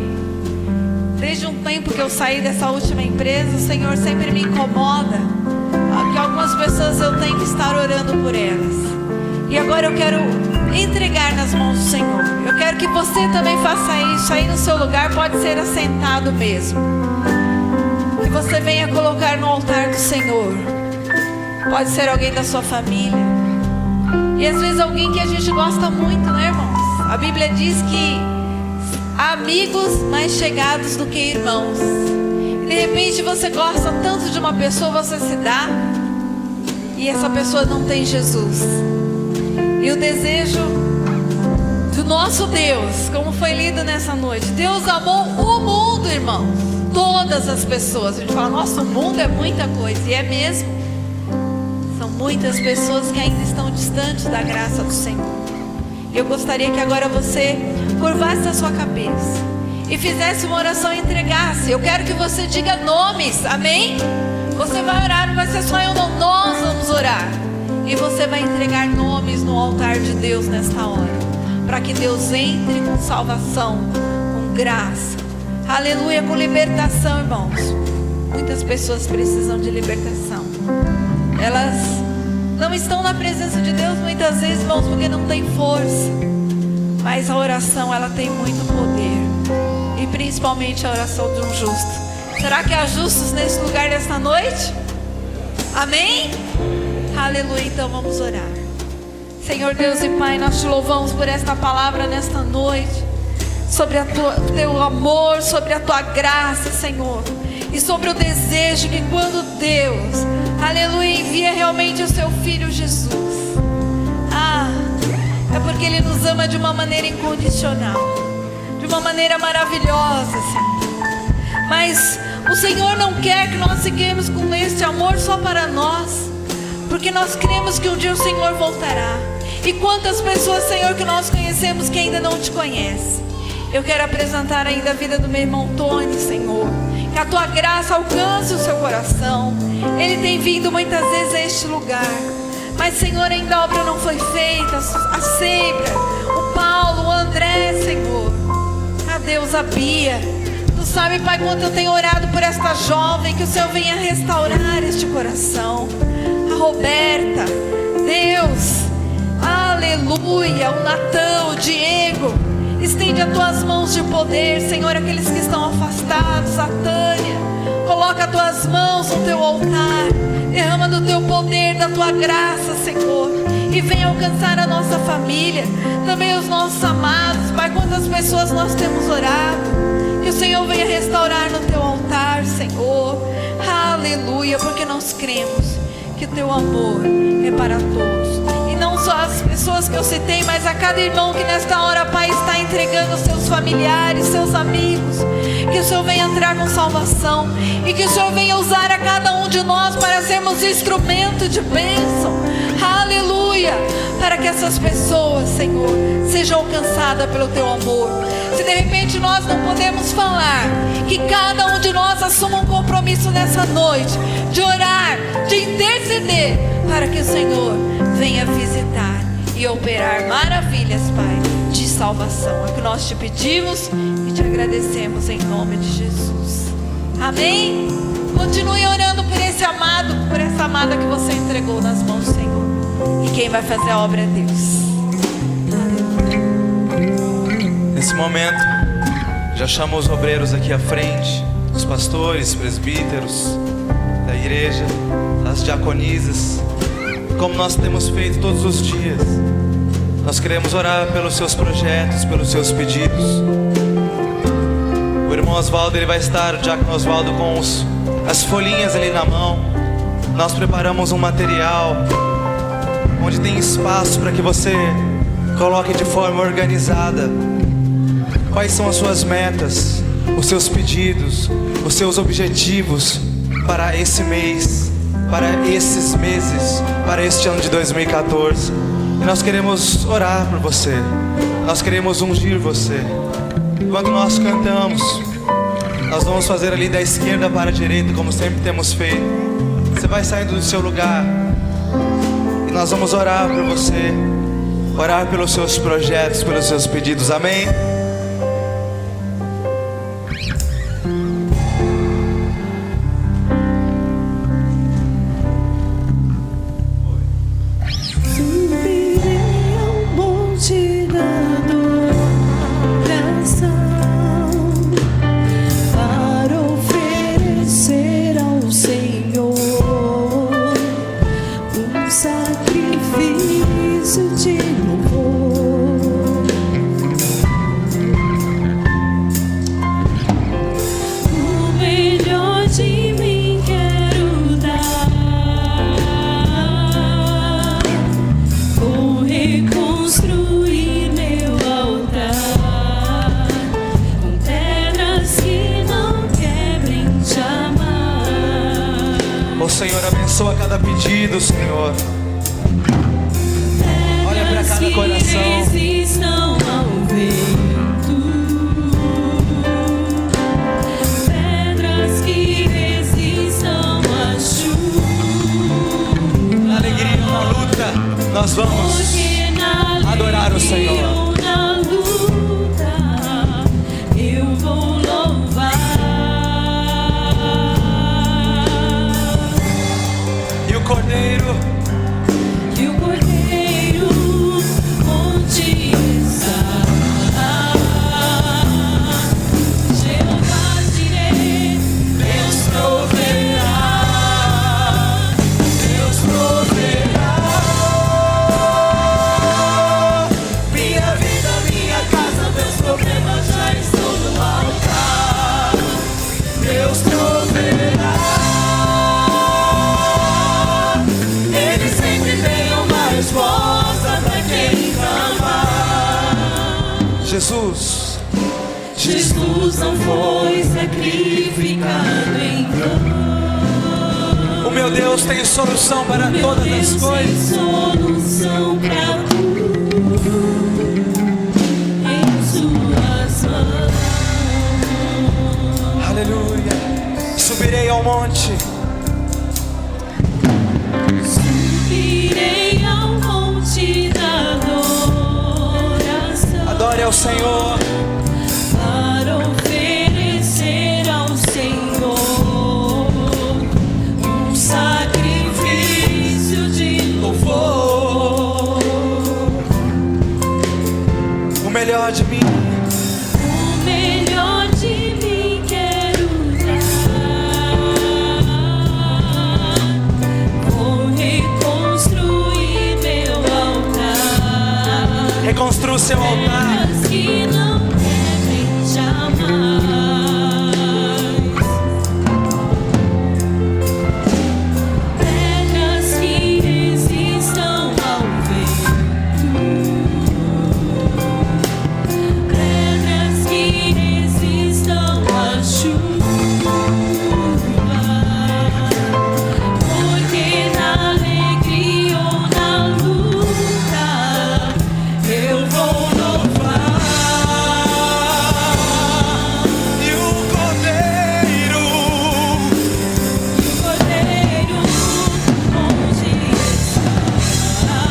desde um tempo que eu saí dessa última empresa, o Senhor sempre me incomoda, que algumas pessoas eu tenho que estar orando por elas. E agora eu quero entregar nas mãos do Senhor. Eu quero que você também faça isso aí no seu lugar, pode ser assentado mesmo. Que você venha colocar no altar do Senhor. Pode ser alguém da sua família. E às vezes alguém que a gente gosta muito, né, irmãos? A Bíblia diz que há amigos mais chegados do que irmãos. E de repente você gosta tanto de uma pessoa, você se dá, e essa pessoa não tem Jesus. E o desejo do nosso Deus, como foi lido nessa noite, Deus amou o mundo, irmãos. Todas as pessoas. A gente fala, nossa, o mundo é muita coisa. E é mesmo. São muitas pessoas que ainda estão distantes da graça do Senhor. Eu gostaria que agora você curvasse a sua cabeça e fizesse uma oração e entregasse. Eu quero que você diga nomes, amém? Você vai orar, não vai ser só eu não, nós vamos orar. E você vai entregar nomes no altar de Deus nesta hora, para que Deus entre com salvação, com graça, aleluia, com libertação, irmãos. Muitas pessoas precisam de libertação. Elas não estão na presença de Deus muitas vezes, irmãos, porque não tem força. Mas a oração, ela tem muito poder. E principalmente a oração de um justo. Será que há justos nesse lugar desta noite? Amém? Aleluia, então vamos orar. Senhor Deus e Pai, nós te louvamos por esta palavra nesta noite. Sobre teu amor, sobre a tua graça, Senhor. E sobre o desejo que quando Deus, aleluia, envia realmente o seu Filho Jesus, é porque Ele nos ama de uma maneira incondicional, de uma maneira maravilhosa, Senhor. Mas o Senhor não quer que nós fiquemos com este amor só para nós, porque nós cremos que um dia o Senhor voltará. E quantas pessoas, Senhor, que nós conhecemos que ainda não te conhecem. Eu quero apresentar ainda a vida do meu irmão Tony, Senhor. Que a tua graça alcance o seu coração. Ele tem vindo muitas vezes a este lugar, Mas, Senhor, ainda a obra não foi feita. A Seibra, o Paulo, o André, Senhor. A Deus, a Bia. Tu sabe, Pai, quanto eu tenho orado por esta jovem. Que o Senhor venha restaurar este coração. A Roberta, Deus, aleluia. O Natan, o Diego. Estende as tuas mãos de poder, Senhor, aqueles que estão afastados. A Tânia, coloca as tuas mãos no teu altar. Derrama do teu poder, da tua graça, Senhor. E venha alcançar a nossa família. Também os nossos amados, Pai. Quantas pessoas nós temos orado. Que o Senhor venha restaurar no teu altar, Senhor. Aleluia, porque nós cremos que o teu amor é para todos. E não só as pessoas que eu citei, mas a cada irmão que nesta hora, Pai, está entregando seus familiares, seus amigos. Que o Senhor venha entrar com salvação. E que o Senhor venha usar a cada um de nós para sermos instrumento de bênção. Aleluia. Para que essas pessoas, Senhor, sejam alcançadas pelo teu amor. Se de repente nós não podemos falar, que cada um de nós assuma um compromisso nessa noite, de orar, de interceder, para que o Senhor venha visitar e operar maravilhas, Pai, de salvação. É o que nós te pedimos e te agradecemos em nome de Jesus. Amém? Continue orando por esse amado, por essa amada que você entregou nas mãos do Senhor. E quem vai fazer a obra é Deus. Nesse momento, já chamo os obreiros aqui à frente, os pastores, presbíteros da igreja, as diaconisas, como nós temos feito todos os dias. Nós queremos orar pelos seus projetos, pelos seus pedidos. O irmão Oswaldo, ele vai estar, o diácono Oswaldo, com as folhinhas ali na mão. Nós preparamos um material onde tem espaço para que você coloque de forma organizada quais são as suas metas, os seus pedidos, os seus objetivos para esse mês, para esses meses, para este ano de 2014. E nós queremos orar por você, nós queremos ungir você. Enquanto nós cantamos, nós vamos fazer ali da esquerda para a direita, como sempre temos feito. Você vai saindo do seu lugar e nós vamos orar por você, orar pelos seus projetos, pelos seus pedidos. Amém? Senhor, abençoa cada pedido, Senhor. Olha para cada coração. Resistam ao vento, pedras que resistam à chuva. Na alegria, na luta, nós vamos adorar o Senhor. Na luta, eu vou louvar. Cordeiro, e o Cordeiro onde está? Jeová Jireh, Deus proverá, Deus proverá. Minha vida, minha casa, meus problemas já estão no altar. Deus proverá. Resposta pra quem clamar. Jesus não foi sacrificado em vão. O meu Deus tem solução para todas as coisas. Tem solução pra tudo em suas mãos. Aleluia. Subirei ao monte. Subirei seu altar. Pedras que não quebrem jamais. Pedras que resistam ao vento. Pedras que resistam à chuva. Porque na alegria ou na luta eu vou louvar. E o Cordeiro Onde está?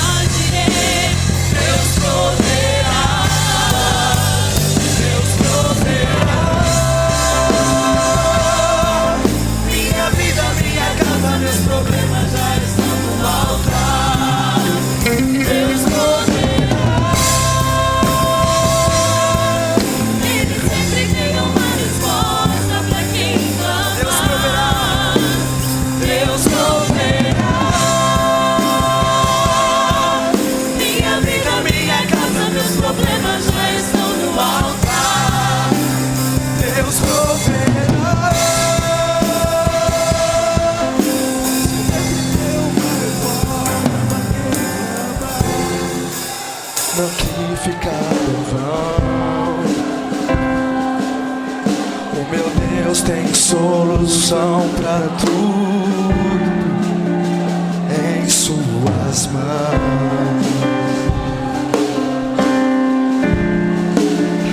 selvageirei, Deus proverá. Deus proverá. minha vida, minha casa, meus problemas já estão no altar. Deus proverá. Ele sempre tem uma resposta pra quem Deus clama. proverá. Deus proverá. Minha vida, minha casa, meus problemas já estão no altar. Deus proverá. Não que ficar em vão. O meu Deus tem solução para tudo em suas mãos.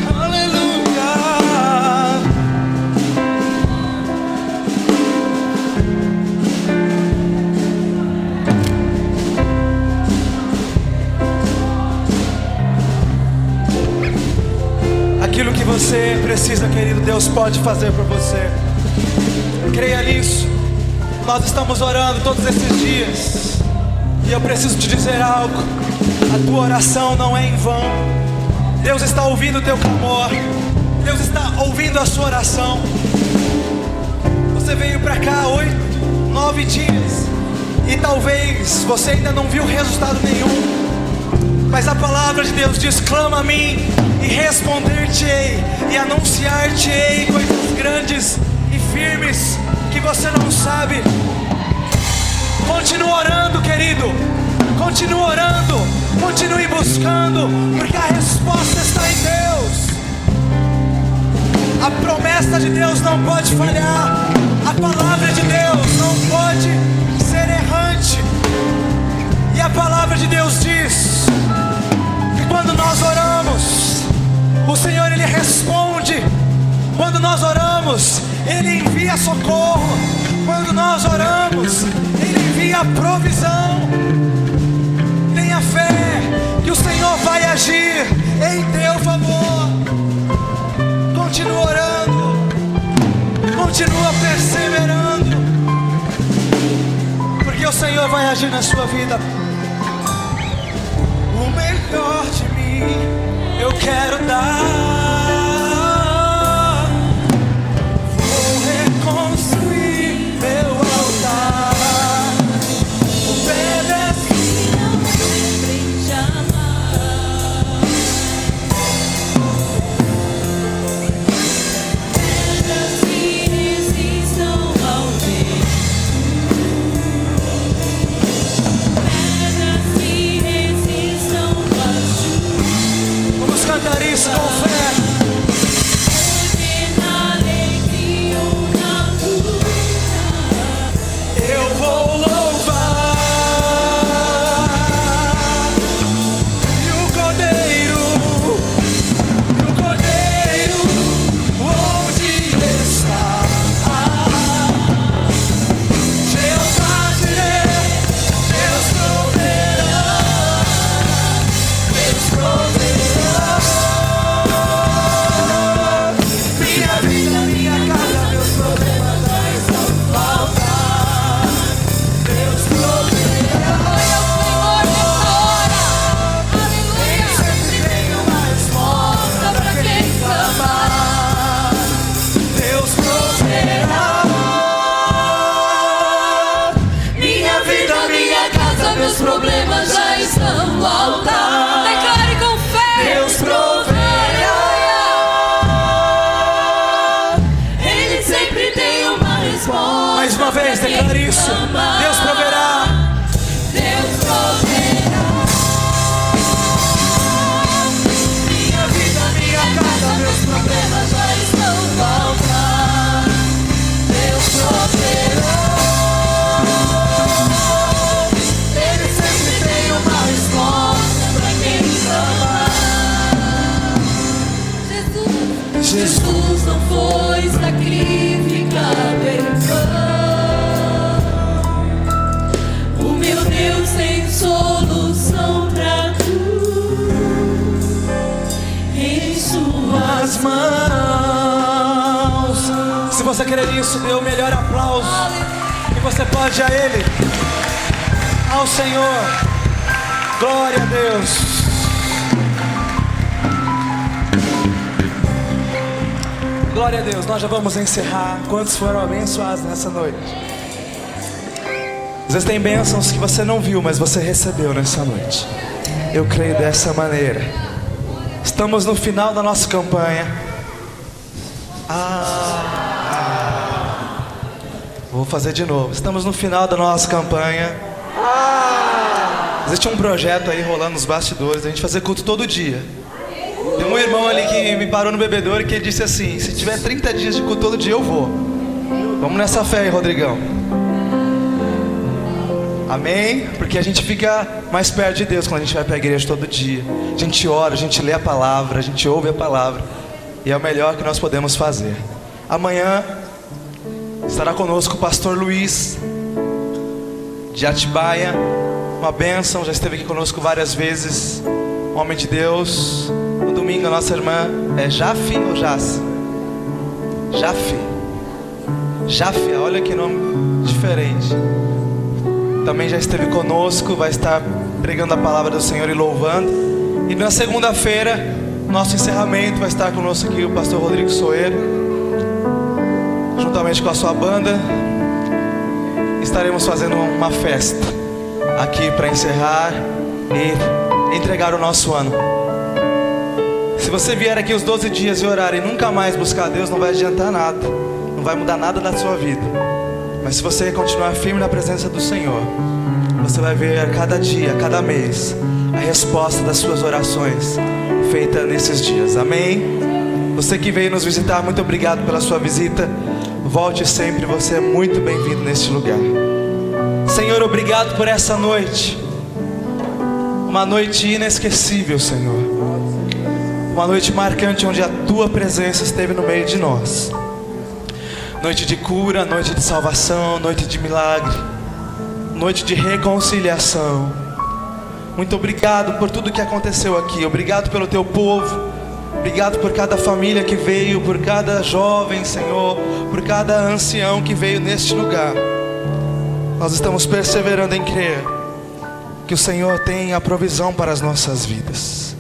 Aleluia. Aquilo que você precisa, querido, Deus pode fazer por você. Creia nisso. Nós estamos orando todos esses dias. E eu preciso te dizer algo. A tua oração não é em vão. Deus está ouvindo o teu clamor. Deus está ouvindo a sua oração. Você veio para cá 8, 9 dias. E talvez você ainda não viu resultado nenhum. Mas a palavra de Deus diz: clama a mim e responder-te-ei e anunciar-te-ei coisas grandes e firmes que você não sabe. Continue orando, querido. Continue orando. Continue buscando, porque a resposta está em Deus. A promessa de Deus não pode falhar. A palavra de Deus não pode ser errante. E a palavra de Deus diz que quando nós oramos, o Senhor, Ele responde. Quando nós oramos, Ele envia socorro. Quando nós oramos, Ele envia provisão. Tenha fé que o Senhor vai agir em teu favor. Continua orando. Continua perseverando, porque o Senhor vai agir na sua vida. O melhor de mim eu quero dar. Vou reconstruir meu altar. O pedacinho Não quebrem jamais. Pedras que resistam ao vento. Pedras que resistam à chuva. Vamos cantar isso com fé. altar. Declare com fé. Deus proverá. Ele sempre tem uma resposta. Mais uma vez, declare isso. Deus proverá. Deus proverá. Minha vida, minha casa, meus problemas já estão no altar. Deus proverá. Ele sempre tem uma resposta pra quem ama. Jesus não foi sacrificado em vão. O meu Deus tem solução pra tudo em suas Mãos. Se você querer isso, dê o melhor aplauso que você pode a Ele, ao Senhor. Glória a Deus. Glória a Deus. Nós já vamos encerrar. Quantos foram abençoados nessa noite? Às vezes tem bênçãos que você não viu, mas você recebeu nessa noite. Eu creio dessa maneira. Estamos no final da nossa campanha. Vou fazer de novo. Estamos no final da nossa campanha. Existe um projeto aí rolando nos bastidores, a gente fazer culto todo dia. Tem um irmão ali que me parou no bebedouro e que disse assim: se tiver 30 dias de culto todo dia, eu vou. Vamos nessa fé aí, Rodrigão. Amém? Porque a gente fica mais perto de Deus quando a gente vai para a igreja todo dia. A gente ora, a gente lê a palavra, a gente ouve a palavra. E é o melhor que nós podemos fazer. Amanhã estará conosco o pastor Luiz de Atibaia. Uma bênção, já esteve aqui conosco várias vezes. Um homem de Deus. No domingo a nossa irmã é Jafe ou Jace? Jafe, olha que nome diferente. Também já esteve conosco, vai estar pregando a palavra do Senhor e louvando. E na segunda-feira, nosso encerramento, vai estar conosco aqui o pastor Rodrigo Soeiro, juntamente com a sua banda. Estaremos fazendo uma festa aqui para encerrar e entregar o nosso ano. Se você vier aqui os 12 dias e orar e nunca mais buscar Deus, não vai adiantar nada, não vai mudar nada na sua vida. Mas se você continuar firme na presença do Senhor, você vai ver a cada dia, a cada mês, a resposta das suas orações feita nesses dias. Amém? Você que veio nos visitar, muito obrigado pela sua visita. Volte sempre, você é muito bem-vindo neste lugar. Senhor, obrigado por essa noite. Uma noite inesquecível, Senhor. Uma noite marcante onde a Tua presença esteve no meio de nós. Noite de cura, noite de salvação, noite de milagre, noite de reconciliação. Muito obrigado por tudo que aconteceu aqui. Obrigado pelo Teu povo. Obrigado por cada família que veio, por cada jovem, Senhor, por cada ancião que veio neste lugar. Nós estamos perseverando em crer que o Senhor tem a provisão para as nossas vidas.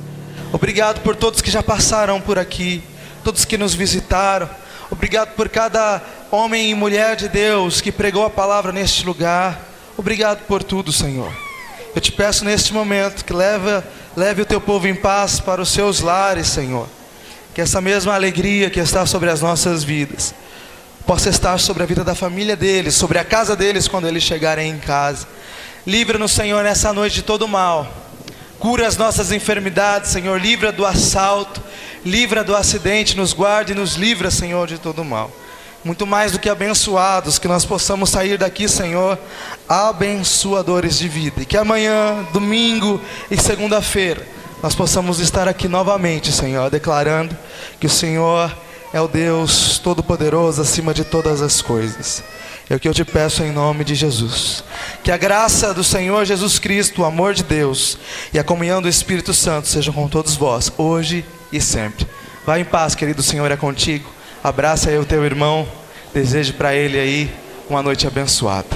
Obrigado por todos que já passaram por aqui, todos que nos visitaram. Obrigado por cada homem e mulher de Deus que pregou a palavra neste lugar. Obrigado por tudo, Senhor. Eu te peço neste momento que leve o teu povo em paz para os seus lares, Senhor. Que essa mesma alegria que está sobre as nossas vidas possa estar sobre a vida da família deles, sobre a casa deles quando eles chegarem em casa. Livra-nos, Senhor, nessa noite de todo mal. Cura as nossas enfermidades, Senhor. Livra do assalto, livra do acidente, nos guarde e nos livra, Senhor, de todo mal. Muito mais do que abençoados, que nós possamos sair daqui, Senhor, abençoadores de vida. E que amanhã, domingo e segunda-feira, nós possamos estar aqui novamente, Senhor, declarando que o Senhor é o Deus Todo-Poderoso acima de todas as coisas. É o que eu te peço em nome de Jesus. Que a graça do Senhor Jesus Cristo, o amor de Deus e a comunhão do Espírito Santo sejam com todos vós, hoje e sempre. Vá em paz, querido, o Senhor é contigo. Abraça aí o teu irmão. Deseje para ele aí uma noite abençoada.